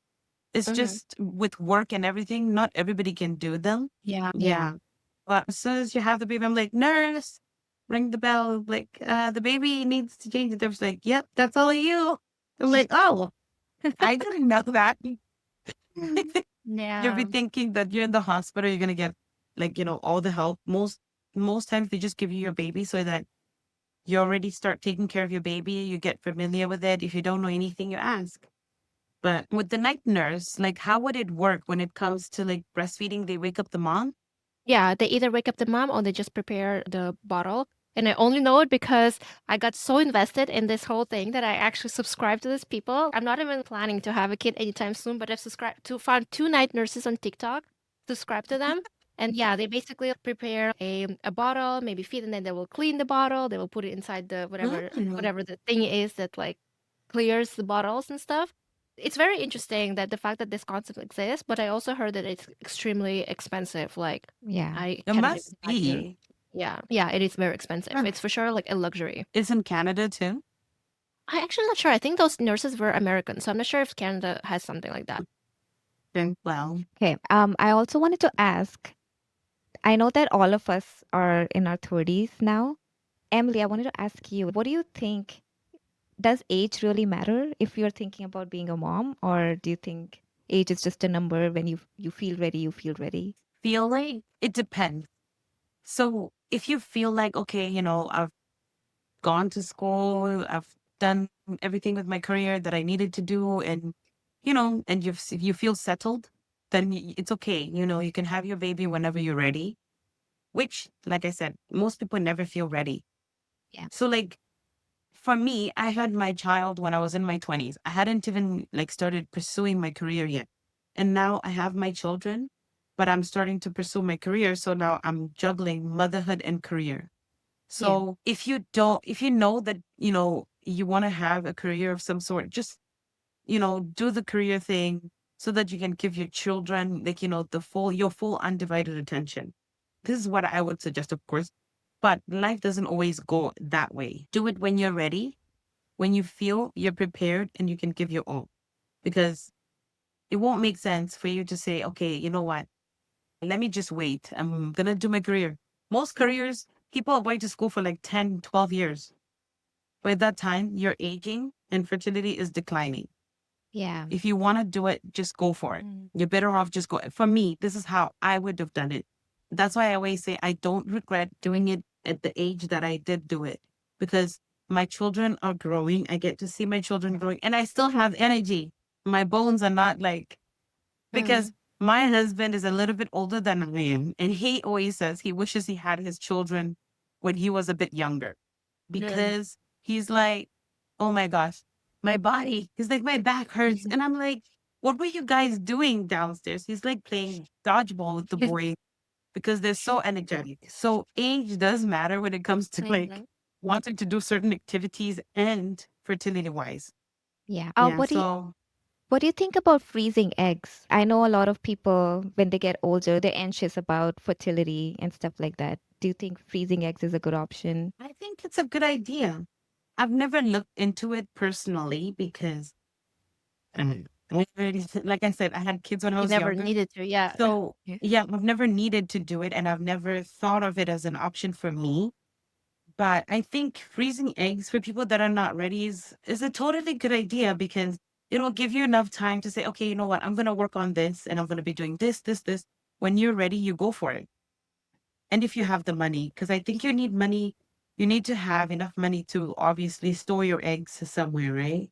It's Mm-hmm. just with work and everything, not everybody can do them. Yeah. Yeah. Yeah. But as soon as you have the baby, I'm like, nurse, ring the bell. Like, the baby needs to change it. They're just like, yep, that's all you. I'm like, oh, I didn't know that. You'll be Yeah. thinking that you're in the hospital, you're gonna get like, all the help. Most times they just give you your baby so that you already start taking care of your baby, you get familiar with it. If you don't know anything, you ask. But with the night nurse, like how would it work when it comes to like breastfeeding? They wake up the mom? Yeah, they either wake up the mom or they just prepare the bottle. And I only know it because I got so invested in this whole thing that I actually subscribed to these people. I'm not even planning to have a kid anytime soon, but I've subscribed to found two night nurses on TikTok, subscribe to them. And yeah, they basically prepare a bottle, maybe feed, and then they will clean the bottle. They will put it inside the Mm. whatever the thing is that like clears the bottles and stuff. It's very interesting that the fact that this concept exists, but I also heard that it's extremely expensive. Like Yeah. I It cannot even must imagine. be. Yeah, yeah, it is very expensive. Huh. It's for sure like a luxury. It's in Canada too. I actually not sure. I think those nurses were American, so I'm not sure if Canada has something like that. Then, well, Okay. I also wanted to ask, I know that all of us are in our 30s now. Emily, I wanted to ask you, what do you think? Does age really matter if you're thinking about being a mom, or do you think age is just a number when you feel ready, you feel ready? feel like it depends. So if you feel like, okay, I've gone to school, I've done everything with my career that I needed to do, and and if you feel settled, then it's okay. You can have your baby whenever you're ready. Which, like I said, most people never feel ready. Yeah. So, like for me, I had my child when I was in my 20s. I hadn't even like started pursuing my career yet, and now I have my children, but I'm starting to pursue my career. So now I'm juggling motherhood and career. Yeah. So if you know that, you want to have a career of some sort, just, do the career thing so that you can give your children, like, your full undivided attention. This is what I would suggest, of course. But life doesn't always go that way. Do it when you're ready, when you feel you're prepared and you can give your all. Because it won't make sense for you to say, okay, you know what? let me just wait. I'm going to do my career. Most careers, people are going to school for like 10, 12 years. By that time, you're aging and fertility is declining. Yeah. If you want to do it, just go for it. You're better off just go. For me, this is how I would have done it. That's why I always say I don't regret doing it at the age that I did do it because my children are growing. I get to see my children growing and I still have energy. My bones are not like, because my husband is a little bit older than I am. And he always says he wishes he had his children when he was a bit younger because he's like, oh my gosh, my body, he's like, my back hurts. And I'm like, what were you guys doing downstairs? He's like playing dodgeball with the boys because they're so energetic. So age does matter when it comes to like wanting to do certain activities and fertility wise. Yeah. Yeah. What do you think about freezing eggs? I know a lot of people, when they get older, they're anxious about fertility and stuff like that. Do you think freezing eggs is a good option? I think it's a good idea. I've never looked into it personally because, I already like I said, I had kids when I You was never younger. needed to, yeah. So, Yeah. yeah, I've never needed to do it and I've never thought of it as an option for me. But I think freezing eggs for people that are not ready is a totally good idea because it'll give you enough time to say, okay, you know what, I'm going to work on this and I'm going to be doing this, this, this. When you're ready, you go for it. And if you have the money, because I think you need money, you need to have enough money to obviously store your eggs somewhere, right?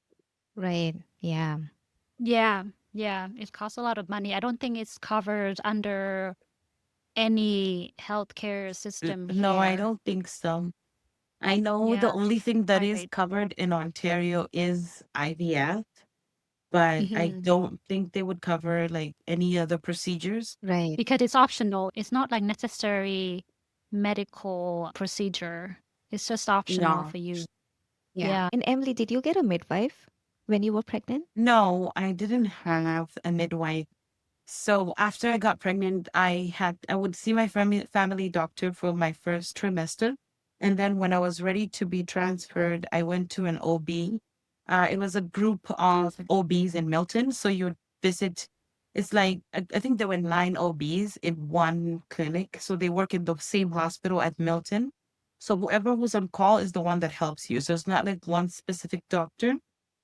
Right. Yeah. Yeah, yeah, it costs a lot of money. I don't think it's covered under any healthcare system No, I here. don't think so. I know the Yeah, only thing that is right. covered in Ontario is IVF, but I don't think they would cover like any other procedures. Right. Because it's optional. It's not like necessary medical procedure. It's just optional No. for you. Yeah. Yeah. And Emily, did you get a midwife when you were pregnant? No, I didn't have a midwife. So after I got pregnant, I would see my family doctor for my first trimester. And then when I was ready to be transferred, I went to an OB. It was a group of OBs in Milton. So you would visit, it's like, I think there were 9 OBs in one clinic. So they work in the same hospital at Milton. So whoever was on call is the one that helps you. So it's not like one specific doctor.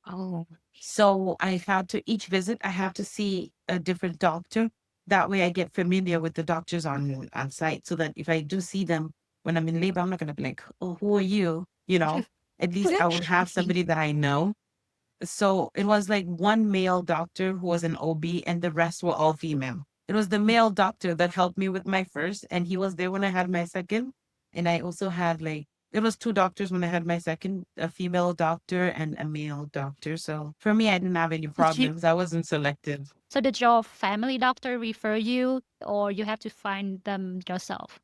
Oh, So I had to each visit, I have to see a different doctor. That way I get familiar with the doctors on site so that if I do see them when I'm in labor, I'm not gonna be like, oh, who are you? You know, at least I would have somebody that I know. So it was like one male doctor who was an OB and the rest were all female. It was the male doctor that helped me with my first, and he was there when I had my second. And I also had like, it was 2 doctors when I had my second, a female doctor and a male doctor. So for me, I didn't have any Did you, problems. I wasn't selective. so did your family doctor refer you or you have to find them yourself?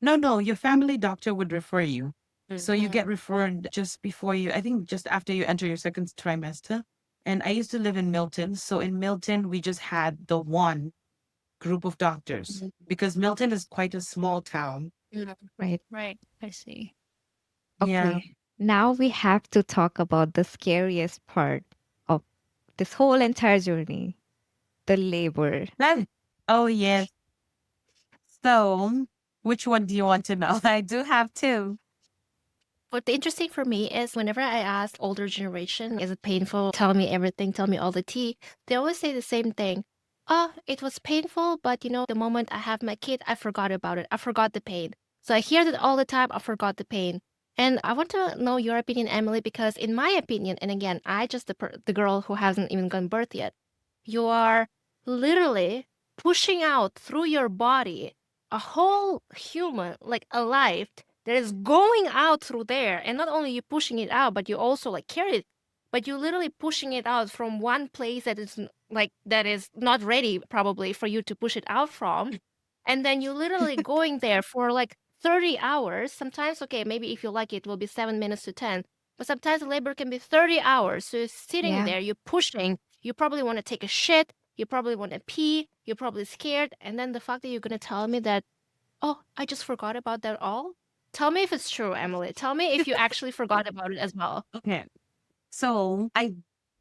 No, your family doctor would refer you. So you get referred just before you, I think just after you enter your second trimester. And I used to live in Milton. So in Milton, we just had the one group of doctors because Milton is quite a small town. right. Right. I see. Yeah. Okay. Now we have to talk about the scariest part of this whole entire journey, the labor. Oh, yes. So, which one do you want to know? I do have two. What the interesting for me is whenever I ask older generation, is it painful? Tell me everything, tell me all the tea. They always say the same thing. Oh, it was painful, but the moment I have my kid, I forgot about it. I forgot the pain. So I hear that all the time. I forgot the pain. And I want to know your opinion, Emily, because in my opinion, and again, I just the girl who hasn't even gone birth yet, you are literally pushing out through your body a whole human, like a life that is going out through there. And not only you pushing it out, but you also like carry it, but you literally pushing it out from one place that is that is not ready probably for you to push it out from. And then you literally going there for like 30 hours. Sometimes, okay, maybe if you like it will be 7 minutes to 10, but sometimes the labor can be 30 hours. So you're sitting Yeah. there, you're pushing, you probably want to take a shit, you probably want to pee, you're probably scared. And then the fact that you're going to tell me that, oh, I just forgot about that all. Tell me if it's true, Emily. Tell me if you actually forgot about it as well. Okay. So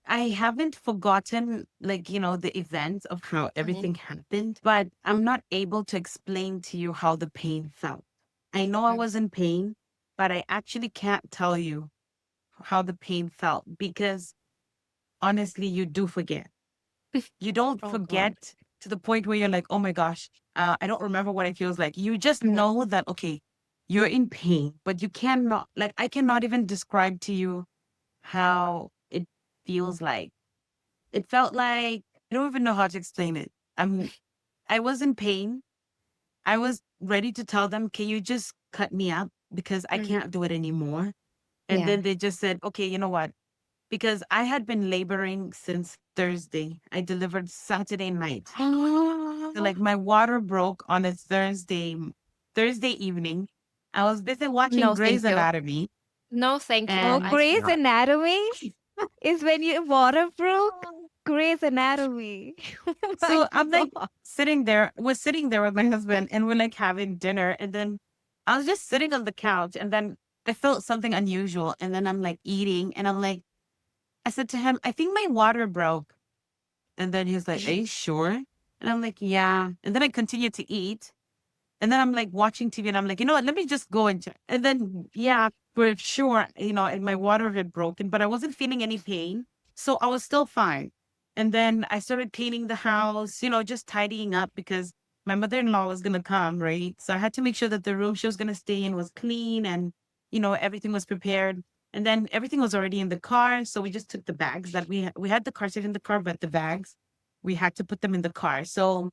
I haven't forgotten, like, the events of how everything happened, but I'm not able to explain to you how the pain felt. I know I was in pain, but I actually can't tell you how the pain felt because honestly, you do forget. You don't Oh God. forget to the point where you're like, oh my gosh, I don't remember what it feels like. You just know that, okay, you're in pain, but you cannot, like, I cannot even describe to you how it feels like. It felt like, I don't even know how to explain it. I was in pain. I was ready to tell them, can you just cut me up because I can't do it anymore? And Yeah. then they just said, okay, you know what? Because I had been laboring since Thursday. I delivered Saturday night. So like my water broke on a Thursday evening. I was busy watching No, thank Grey's you. Anatomy No, thank you. Oh, and I Grey's cannot. Anatomy is when your water broke. Grey's Anatomy. Oh my so I'm like God. sitting there with my husband and we're like having dinner and then I was just sitting on the couch and then I felt something unusual and then I'm like eating and I'm like I said to him, I think my water broke. And then he was like, are you sure? And I'm like, yeah. And then I continued to eat. And then I'm like watching TV and I'm like, you know what? Let me just go and check. And then, yeah, for sure, and my water had broken, but I wasn't feeling any pain. So I was still fine. And then I started cleaning the house, just tidying up because my mother-in-law was going to come, right? So I had to make sure that the room she was going to stay in was clean and, everything was prepared. And then everything was already in the car. So we just took the bags that we had the car seat in the car, but the bags, we had to put them in the car. So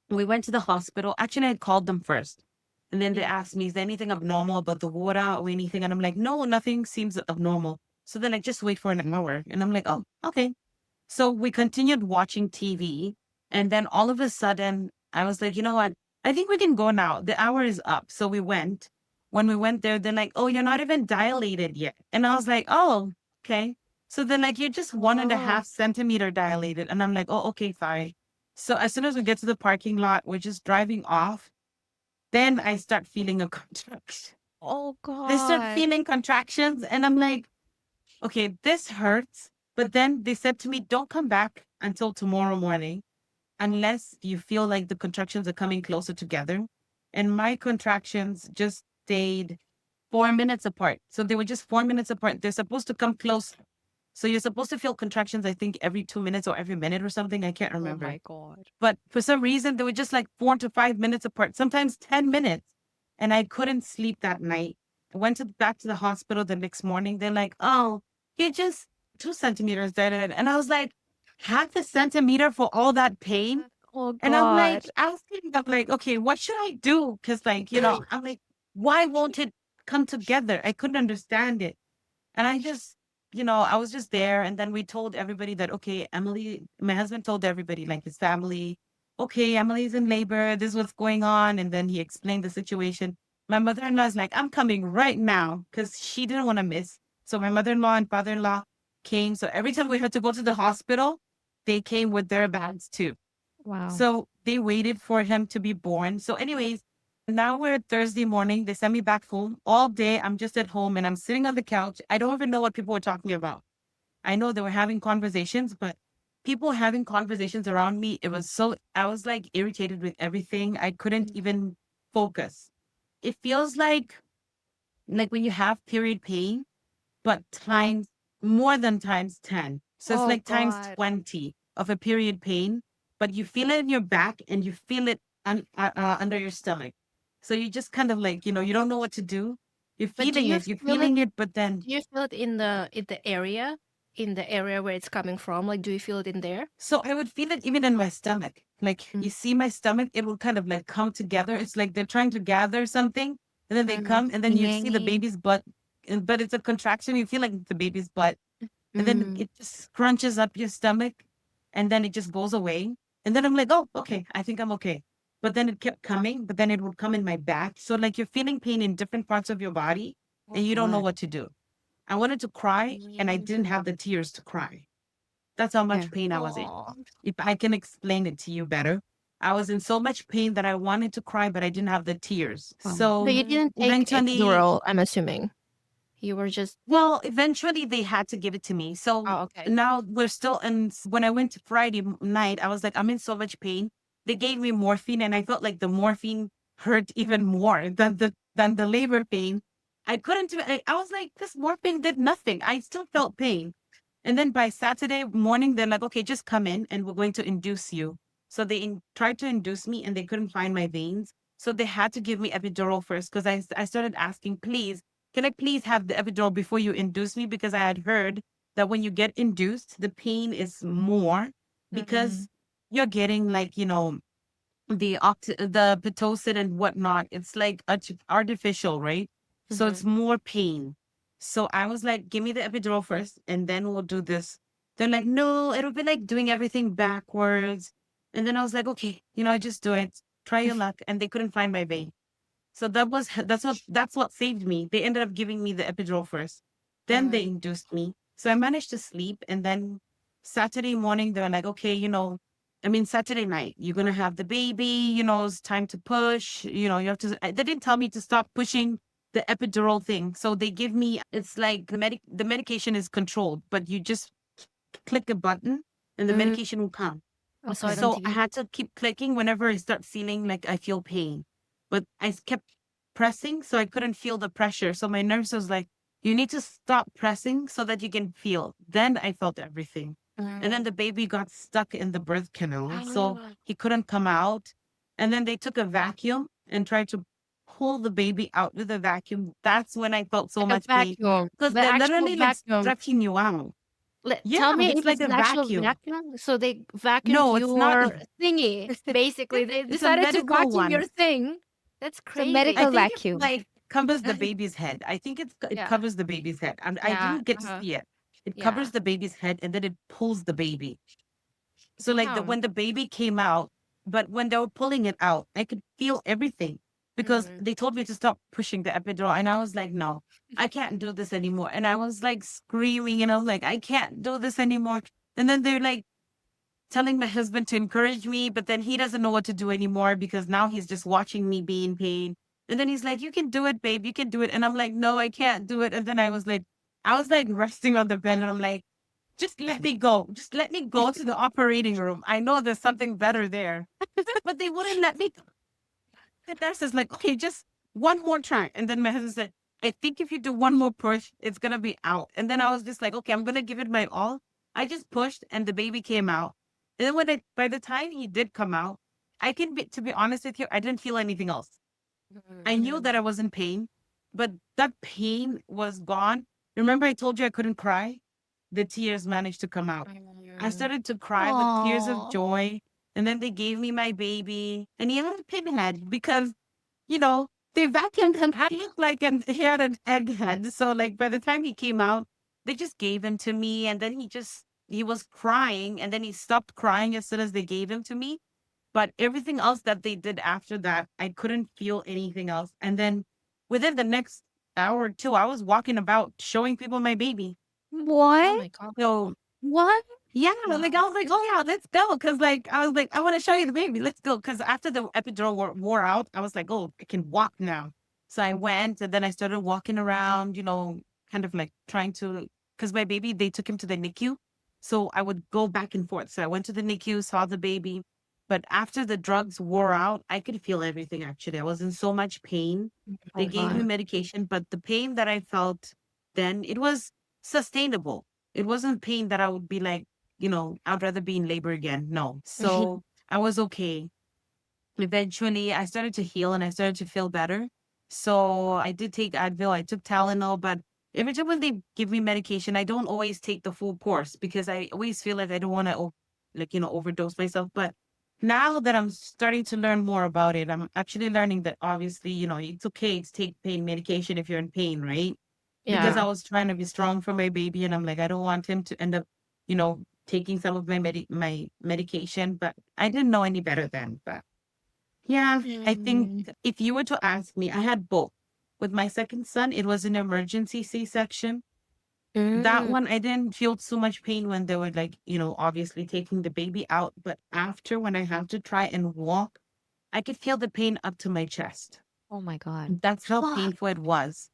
we went to the hospital. Actually, I called them first. And then they asked me, is there anything abnormal about the water or anything? And I'm like, no, nothing seems abnormal. So then I just wait for an hour. And I'm like, oh, okay. So we continued watching TV. And then all of a sudden, I was like, you know what? I think we can go now. The hour is up. So we went. When we went there, they're like, oh, you're not even dilated yet. And I was like, oh, okay. So then, like, you're just 1.5 centimeter dilated. And I'm like, oh, okay, fine. So as soon as we get to the parking lot, we're just driving off. Then I start feeling a contraction. Oh I start God. feeling contractions. And I'm like, okay, this hurts. But then they said to me, don't come back until tomorrow morning unless you feel like the contractions are coming closer together. And my contractions just stayed 4 minutes apart. So they were just 4 minutes apart. They're supposed to come close. So you're supposed to feel contractions, I think, every 2 minutes or every minute or something. I can't Oh remember. my God. But for some reason, they were just like 4 to 5 minutes apart, sometimes 10 minutes. And I couldn't sleep that night. I went back to the hospital the next morning. They're like, oh, you're just 2 centimeters dilated. And I was like, half a centimeter for all that pain? Oh And I'm God. like, I'm like, okay, what should I do? Because, like, I'm like, why won't it come together? I couldn't understand it. And I just, I was just there. And then we told everybody that, okay, Emily, my husband told everybody, like his family, okay, Emily's in labor. This is what's going on. And then he explained the situation. My mother-in-law is like, I'm coming right now because she didn't want to miss. So my mother-in-law and father-in-law came. So every time we had to go to the hospital, they came with their bags too. Wow. So they waited for him to be born. So, anyways, now we're Thursday morning. They send me back home all day. I'm just at home and I'm sitting on the couch. I don't even know what people were talking about. I know they were having conversations, but people having conversations around me, I was like irritated with everything. I couldn't even focus. It feels like when you have period pain, but times more than times 10. So it's Oh like times God. 20 of a period pain, but you feel it in your back and you feel it under your stomach. So you just kind of like, you don't know what to do. You're But feeling it, you're feeling it, but then, do you feel it in the area where it's coming from? Like, do you feel it in there? so I would feel it even in my stomach. Like Mm. you see my stomach, it will kind of like come together. It's like they're trying to gather something and then they come and then you see the baby's butt, but it's a contraction. You feel like the baby's butt. And then Mm. it just crunches up your stomach and then it just goes away. And then I'm like, oh, okay, I think I'm okay. But then it kept coming, but then it would come in my back. So like you're feeling pain in different parts of your body and you don't know what to do. I wanted to cry and I didn't have the tears to cry. That's how Yeah. much pain I was in. Oh. If I can explain it to you better, I was in so much pain that I wanted to cry, but I didn't have the tears. Wow. But you So didn't take eventually, epidural, I'm assuming. You were just, Well, eventually they had to give it to me. So okay. now we're still in. When I went to Friday night, I was like, I'm in so much pain. They gave me morphine, and I felt like the morphine hurt even more than the labor pain. I couldn't do it. I was like, this morphine did nothing. I still felt pain. And then by Saturday morning, they're like, okay, just come in and we're going to induce you. So they tried to induce me and they couldn't find my veins. So they had to give me epidural first because I started asking, please, can I please have the epidural before you induce me? Because I had heard that when you get induced, the pain is more because you're getting like, the Pitocin and whatnot. It's like artificial, right? So it's more pain. So I was like, give me the epidural first, and then we'll do this. They're like, no, it'll be like doing everything backwards. And then I was like, okay, just do it. Try your luck. And they couldn't find my vein. So that's what saved me. They ended up giving me the epidural first. Then they induced me. So I managed to sleep. And then Saturday morning, they're like, okay, Saturday night, you're gonna have the baby, it's time to push, you have to they didn't tell me to stop pushing the epidural thing. So they give me, it's like the medication is controlled, but you just click a button and the medication will come. I saw it on So I TV. had to keep clicking whenever I start feeling like I feel pain. But kept pressing, so I couldn't feel the pressure. So my nurse was like, you need to stop pressing so that you can feel. Then I felt everything. And then the baby got stuck in the birth canal. So he couldn't come out. And then they took a vacuum and tried to pull the baby out with a vacuum. That's when I felt so Like a much pain. vacuum. Because The they're actual literally like vacuum. stretching you out. Tell Yeah, me it's if like it's a an actual vacuum. vacuum. So they vacuumed No, it's not. your thingy, basically. They It's a decided to medical vacuum your one. thing. That's It's a I medical crazy. think it vacuum. like covers the baby's head. I think it Yeah. covers the baby's head. I Yeah. didn't get to see it. It Yeah. covers the baby's head and then it pulls the baby. So like Damn. when the baby came out, but when they were pulling it out, I could feel everything because they told me to stop pushing the epidural. And I was like, no, I can't do this anymore. And I was like screaming and I was like, I can't do this anymore. And then they're like telling my husband to encourage me, but then he doesn't know what to do anymore because now he's just watching me be in pain. And then he's like, you can do it, babe. You can do it. And I'm like, no, I can't do it. And then I was like resting on the bed and I'm like, just let me go. Just let me go to the operating room. I know there's something better there. But they wouldn't let me. The nurse is like, okay, just one more try. And then my husband said, I think if you do one more push, it's going to be out. And then I was just like, okay, I'm going to give it my all. I just pushed and the baby came out. And then by the time he did come out, to be honest with you, I didn't feel anything else. I knew that I was in pain, but that pain was gone. Remember I told you I couldn't cry? The tears managed to come out. I started to cry with tears of Aw. joy. And then they gave me my baby. And he had a pinhead because, they vacuumed him. He looked like he had an egg head. So like by the time he came out, they just gave him to me. And then he was crying. And then he stopped crying as soon as they gave him to me. But everything else that they did after that, I couldn't feel anything else. And then within the next hour or two, I was walking about showing people my baby. Oh What? my God. So What? yeah, like I was like, oh yeah, let's go. Cause like I was like, I want to show you the baby. Let's go. Cause after the epidural wore out, I was like, oh, I can walk now. So I went and then I started walking around, kind of like trying to, cause my baby, they took him to the NICU. So I would go back and forth. So I went to the NICU, saw the baby. But after the drugs wore out, I could feel everything actually. I was in so much pain. They Oh gave me God. medication, but the pain that I felt then, it was sustainable. It wasn't pain that I would be like, I'd rather be in labor again. No. So I was okay. Eventually, I started to heal and I started to feel better. So I did take Advil, I took Tylenol, but every time when they give me medication, I don't always take the full course because I always feel like I don't want to, overdose myself. But now that I'm starting to learn more about it, I'm actually learning that obviously, it's okay to take pain medication if you're in pain, right? Because I Yeah. was trying to be strong for my baby and I'm like, I don't want him to end up, taking some of my medication, but I didn't know any better then. But yeah, I think if you were to ask me, I had both. With my second son, it was an emergency C-section. That one, I didn't feel so much pain when they were like, obviously taking the baby out. But after, when I had to try and walk, I could feel the pain up to my chest. Oh my God. That's how Fuck. painful it was.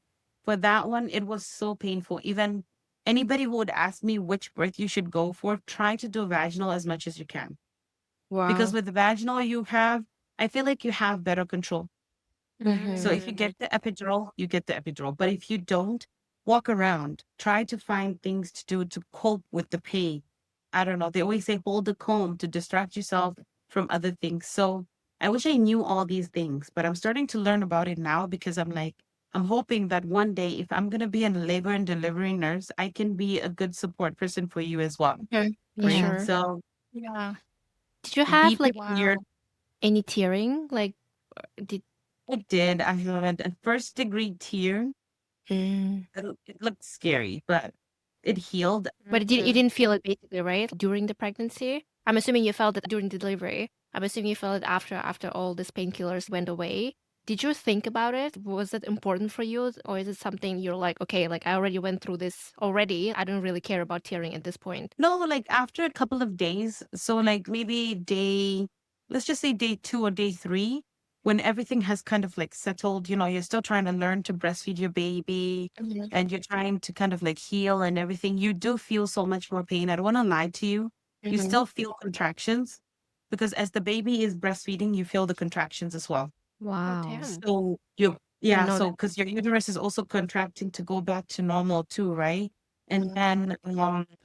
for that one, it was so painful. Even anybody who would ask me which birth you should go for, try to do vaginal as much as you can. Because Wow. with the vaginal, I feel like you have better control. So if you Mm-hmm. get the epidural, you get the epidural. But if you don't, walk around. Try to find things to do to cope with the pain. I don't know. They always say hold the comb to distract yourself from other things. So I wish I knew all these things, but I'm starting to learn about it now because I'm hoping that one day, if I'm going to be a labor and delivery nurse, I can be a good support person for you as well. Okay. For Right. Yeah. sure. So Yeah. Did you be have like prepared. any tearing? Like, did I did. I had a first degree tear. mm. It looked scary, but it healed. But you didn't feel it basically, right? During the pregnancy? I'm assuming you felt it during delivery. I'm assuming you felt it after all these painkillers went away. Did you think about it? Was it important for you? Or is it something you're like, okay, like I already went through this already. I don't really care about tearing at this point. No, like after a couple of days, so like maybe let's just say day 2 or day 3, when everything has kind of like settled, you're still trying to learn to breastfeed your baby Mhm. and you're trying to kind of like heal and everything, you do feel so much more pain. I don't want to lie to you. You Mhm. still feel contractions because as the baby is breastfeeding, you feel the contractions as well. Oh, Wow. damn. So Didn't yeah, know so that. because your uterus is also contracting to go back to normal too, right? And Mhm. then,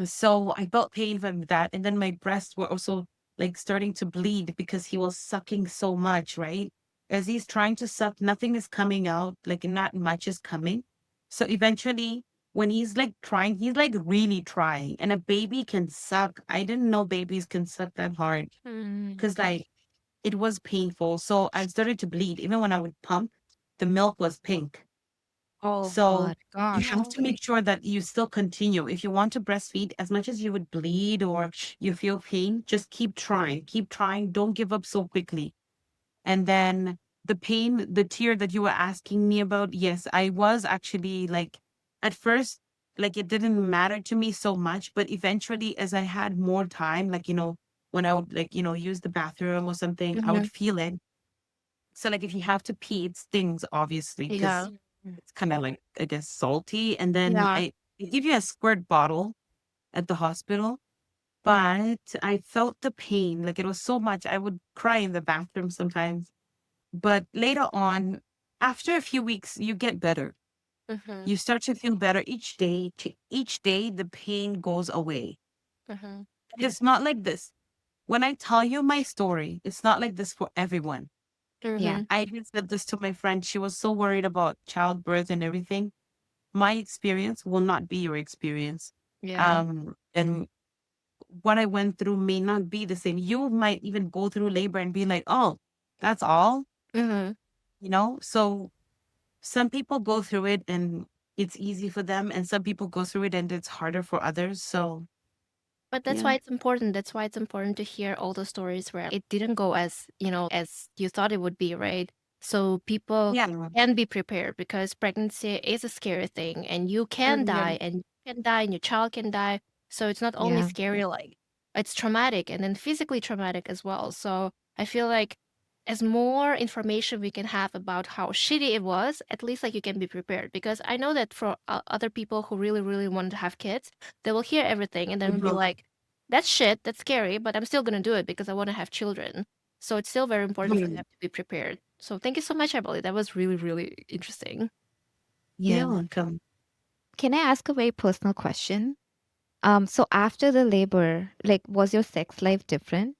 so I felt pain from that. And then my breasts were also like starting to bleed because he was sucking so much, right? As he's trying to suck, nothing is coming out, like not much is coming. So eventually, when he's like trying, he's like really trying. And a baby can suck. I didn't know babies can suck that hard Mm. because like it was painful. So I started to bleed. Even when I would pump, the milk was pink. Oh So God. you Gosh. have to make sure that you still continue. If you want to breastfeed, as much as you would bleed or you feel pain, just keep trying. Keep trying. Don't give up so quickly. And then the pain, the tear that you were asking me about, yes, I was actually like, at first, like it didn't matter to me so much. But eventually, as I had more time, like, when I would like, use the bathroom or something, I would Mhm. feel it. So like if you have to pee, it stings, obviously, Yeah. because it's kind of like, I guess, salty. And then Yeah. they give you a squirt bottle at the hospital. But I felt the pain. Like it was so much. I would cry in the bathroom sometimes. But later on, after a few weeks, you get better. Mhm. You start to feel better each day. Each day, the pain goes away. Mhm. It's not like this. When I tell you my story, it's not like this for everyone. Yeah. Mhm. I even said this to my friend. She was so worried about childbirth and everything. My experience will not be your experience. Yeah. And what I went through may not be the same. You might even go through labor and be like, oh, that's all, Mhm. So some people go through it and it's easy for them, and some people go through it and it's harder for others. So But that's yeah. why it's important. That's why it's important to hear all the stories where it didn't go as, as you thought it would be, right? So people Yeah. can be prepared because pregnancy is a scary thing and you can Mhm. die and you can die and your child can die. So it's not only Yeah. scary, like it's traumatic and then physically traumatic as well. So I feel like as more information we can have about how shitty it was, at least like you can be prepared. Because I know that for other people who really, really want to have kids, they will hear everything and then be Mhm. like, that's shit, that's scary, but I'm still gonna do it because I want to have children. So it's still very important for Mhm. them to be prepared. So thank you so much, Emily. That was really, really interesting. Yeah. You're welcome. Can I ask a very personal question? So after the labor, like, was your sex life different?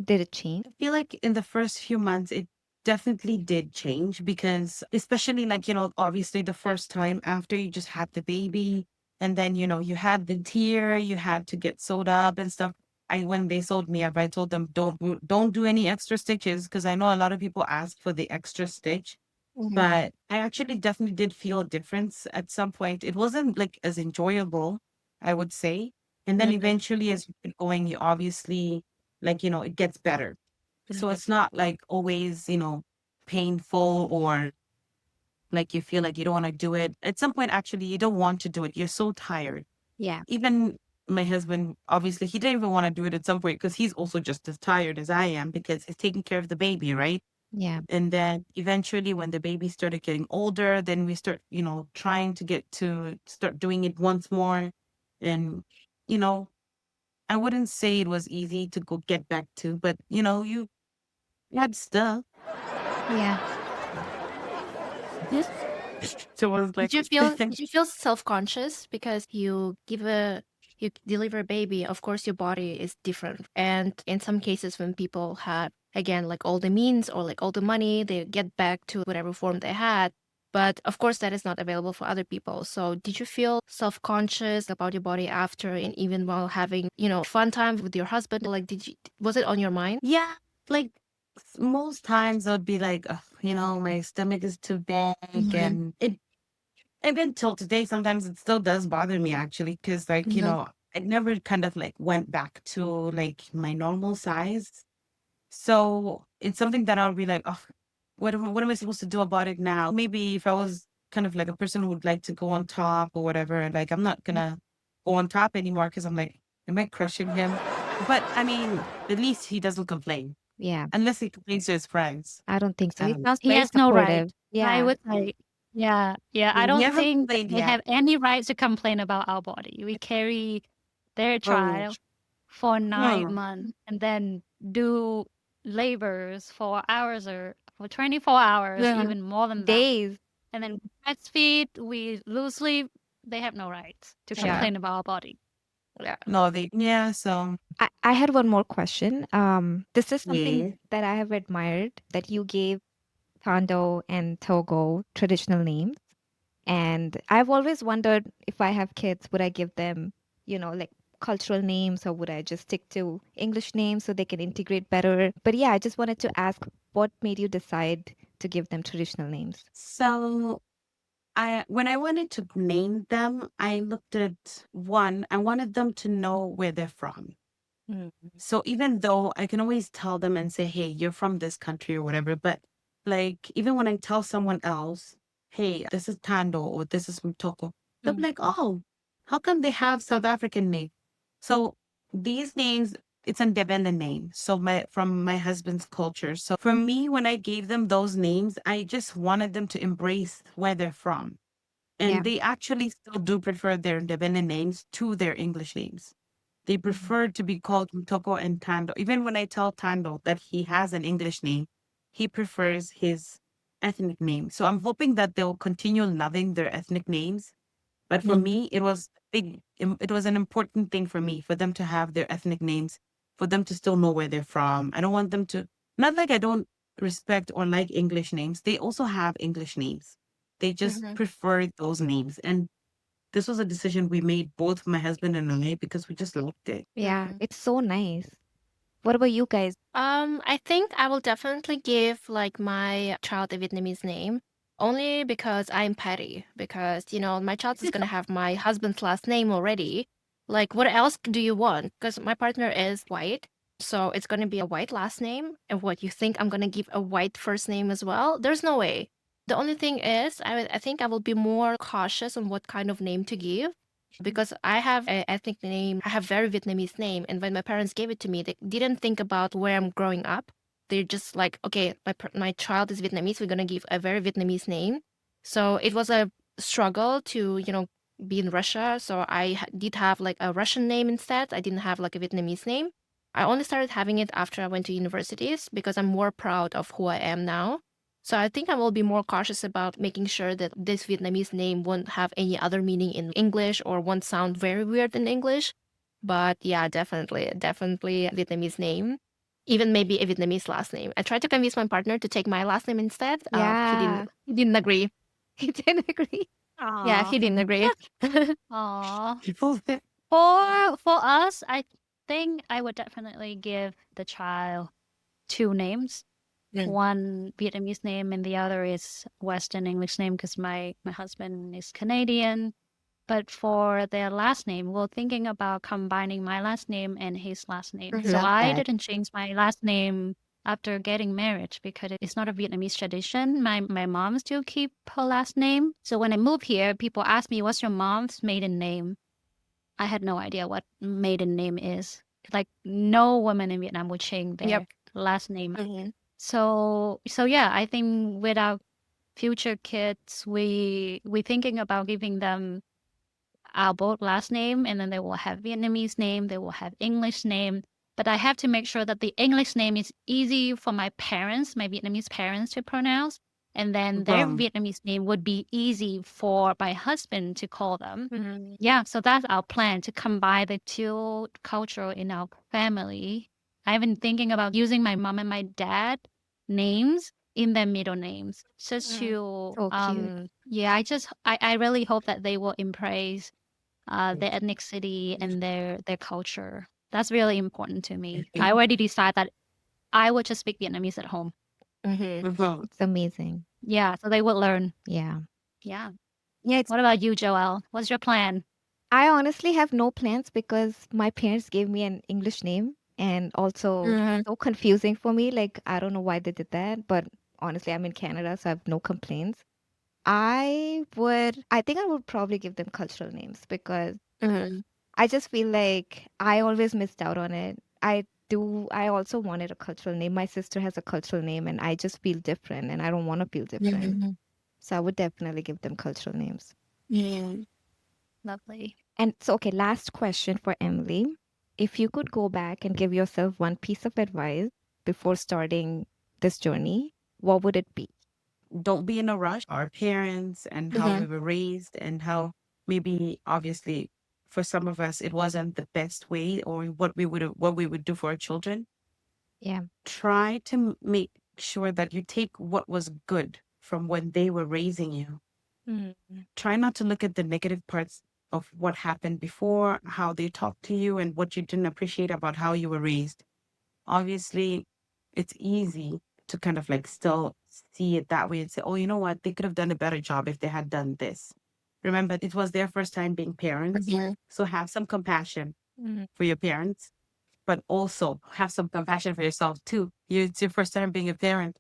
Did it change? I feel like in the first few months, it definitely did change because, especially like, obviously the first time after you just had the baby and then, you had the tear, you had to get sewed up and stuff. When they sewed me up, I told them, don't do any extra stitches because I know a lot of people ask for the extra stitch. Mhm. But I actually definitely did feel a difference at some point. It wasn't like as enjoyable, I would say. And then Mhm. eventually, as you keep going, you obviously, like, it gets better. So Mhm. it's not like always, painful or like you feel like you don't want to do it. At some point, actually, you don't want to do it. You're so tired. Yeah. Even my husband, obviously, he didn't even want to do it at some point because he's also just as tired as I am because he's taking care of the baby, right? Yeah. And then eventually, when the baby started getting older, then we start, trying to get to start doing it once more. And, you know, I wouldn't say it was easy to go get back to, but, you had stuff. Yeah. So it was like, Did you feel self-conscious because you deliver a baby, of course your body is different. And in some cases when people had again like all the means or like all the money, they get back to whatever form they had. But of course that is not available for other people. So did you feel self-conscious about your body after and even while having, fun time with your husband? Like was it on your mind? yeah, like most times I'd be like, "Ugh, my stomach is too big." Mhm. And even till today, sometimes it still does bother me actually, because Mhm. I never kind of like went back to like my normal size. So it's something that I'll be like, oh, what am I supposed to do about it now? Maybe if I was kind of like a person who would like to go on top or whatever, like I'm not gonna go on top anymore because I'm like, am I crushing him? But I mean, at least he doesn't complain. Yeah. Unless he complains to his friends. I don't think so. He Um, sounds He very has no right. supportive. I Yeah. would say, yeah, yeah. I he don't hasn't think complained they yet. have any right to complain about our body. We carry their Oh, child for 9 hmm. months and then do labors for hours or for 24 hours, Yeah. even more than that. Days. And then we breastfeed, we lose sleep. They have no right to Yeah. complain about our body. Yeah. No, yeah, so, I had one more question. This is something yeah. that I have admired that you gave Tando and Togo traditional names. And I've always wondered if I have kids, would I give them, like cultural names or would I just stick to English names so they can integrate better? But yeah, I just wanted to ask what made you decide to give them traditional names? So when I wanted to name them, I looked at one, I wanted them to know where they're from. Mm. So even though I can always tell them and say, hey, you're from this country or whatever, but like even when I tell someone else, hey, this is Tando or this is Mutoko, they'll be Mm. like, oh, how come they have South African name? So these names, it's a Ndebele name. So from my husband's culture. So for me, when I gave them those names, I just wanted them to embrace where they're from. Yeah. And they actually still do prefer their Ndebele names to their English names. They prefer to be called Mtoko and Tando. Even when I tell Tando that he has an English name, he prefers his ethnic name. So I'm hoping that they'll continue loving their ethnic names. But for Mhm. me, it was an important thing for me for them to have their ethnic names, for them to still know where they're from. I don't want them to, not like I don't respect or like English names. They also have English names. They just Mhm. prefer those names. And this was a decision we made, both my husband and I, because we just liked it. Yeah. Mhm. It's so nice. What about you guys? I think I will definitely give like my child a Vietnamese name only because I'm petty. Because, my child is gonna have my husband's last name already. Like, what else do you want? Because my partner is white, so it's gonna be a white last name. And what you think I'm gonna give a white first name as well? There's no way. The only thing is, I think I will be more cautious on what kind of name to give because I have an ethnic name, I have very Vietnamese name, and when my parents gave it to me, they didn't think about where I'm growing up. They're just like, okay, my child is Vietnamese, we're gonna give a very Vietnamese name. So it was a struggle to be in Russia. So I did have like a Russian name instead. I didn't have like a Vietnamese name. I only started having it after I went to universities because I'm more proud of who I am now. So I think I will be more cautious about making sure that this Vietnamese name won't have any other meaning in English or won't sound very weird in English. But yeah, definitely a Vietnamese name. Even maybe a Vietnamese last name. I tried to convince my partner to take my last name instead. He Yeah. didn't. He didn't agree. He didn't agree. Yeah, Aw, he didn't agree. aw. People think, For us, I think I would definitely give the child two names. Mm. One Vietnamese name and the other is Western English name because my husband is Canadian. But for their last name, we're thinking about combining my last name and his last name. So Love I that. didn't change my last name after getting married because it's not a Vietnamese tradition. My mom still keep her last name. So when I moved here, people ask me, "What's your mom's maiden name?" I had no idea what maiden name is. Like no woman in Vietnam would change Yep. their last name Mhm. So yeah, I think with our future kids, we thinking about giving them our both last name, and then they will have Vietnamese name, they will have English name. But I have to make sure that the English name is easy for my parents, my Vietnamese parents to pronounce. And then their Well, Vietnamese name would be easy for my husband to call them. Mhm. Yeah, so that's our plan, to combine the two culture in our family. I've been thinking about using my mom and my dad names in their middle names, just to So cute. yeah, I really hope that they will embrace their ethnicity and their culture. That's really important to me. I already decided that I would just speak Vietnamese at home. well, It's amazing. Yeah, so they would learn. Yeah. Yeah. Yeah, it's What about you, Joelle? What's your plan? I honestly have no plans because my parents gave me an English name and also so confusing for me. Like, I don't know why they did that, but honestly, I'm in Canada, so I have no complaints. I think I would probably give them cultural names because Mhm. I just feel like I always missed out on it. I also wanted a cultural name. My sister has a cultural name and I just feel different and I don't want to feel different. Mhm. So I would definitely give them cultural names. Yeah. Lovely. And so, okay, last question for Emily. If you could go back and give yourself one piece of advice before starting this journey, what would it be? don't be in a rush. Our parents and how we Mhm. were raised, and how maybe obviously for some of us it wasn't the best way or what we would do for our children. Yeah. Try to make sure that you take what was good from when they were raising you. Mhm. Try not to look at the negative parts of what happened before, how they talked to you, and what you didn't appreciate about how you were raised. Obviously, it's easy to kind of like still see it that way and say, oh, you know what? They could have done a better job if they had done this. Remember, it was their first time being parents. Mhm. So have some compassion Mhm. for your parents, but also have some compassion for yourself too. It's your first time being a parent.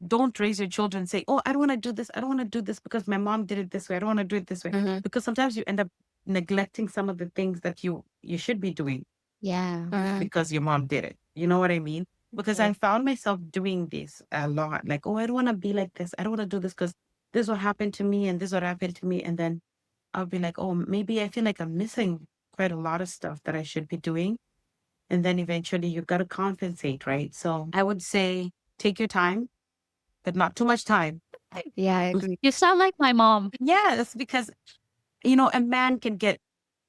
Don't raise your children and say, oh, I don't want to do this. I don't want to do this because my mom did it this way. I don't want to do it this way. Mhm. Because sometimes you end up neglecting some of the things that you should be doing Yeah. Mhm. because your mom did it. You know what I mean? Because Yeah. I found myself doing this a lot. Like, oh, I don't want to be like this. I don't want to do this because this what happened to me and this what happened to me. And then I'll be like, oh, maybe I feel like I'm missing quite a lot of stuff that I should be doing. And then eventually you got to compensate, right? So I would say take your time, but not too much time. Yeah, I agree. You sound like my mom. Yes, because, a man can get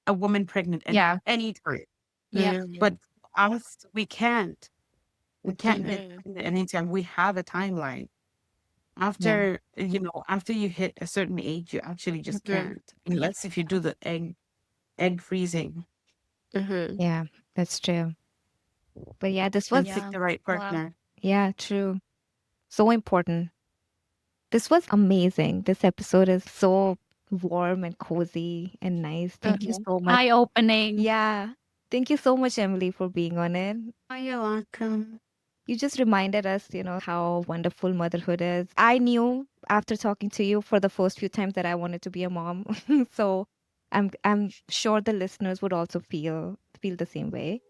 a woman pregnant at Yeah. any time, Yeah. Mhm. but us, we can't. We can't get Mhm. pregnant anytime. We have a timeline. Yeah. After you hit a certain age, you actually just Mhm. can't. Unless if you do the egg freezing Mhm. Yeah, that's true. But yeah, this and was, pick Yeah. the right Wow. partner. yeah, true. So important. This was amazing. This episode is so warm and cozy and nice. Thank you Mhm. so much. Eye opening. Yeah. Thank you so much, Emily, for being on it. Oh, you're welcome. You just reminded us, how wonderful motherhood is. I knew after talking to you for the first few times that I wanted to be a mom. So I'm sure the listeners would also feel the same way.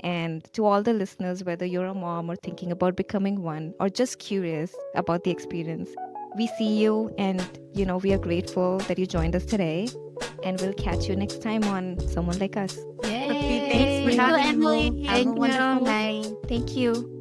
And to all the listeners, whether you're a mom or thinking about becoming one or just curious about the experience, we see you and we are grateful that you joined us today. And we'll catch you next time on Someone Like Us. Okay, thanks for Thank you, having Yay. me. Emily. Have a Thank wonderful you. night. Thank you.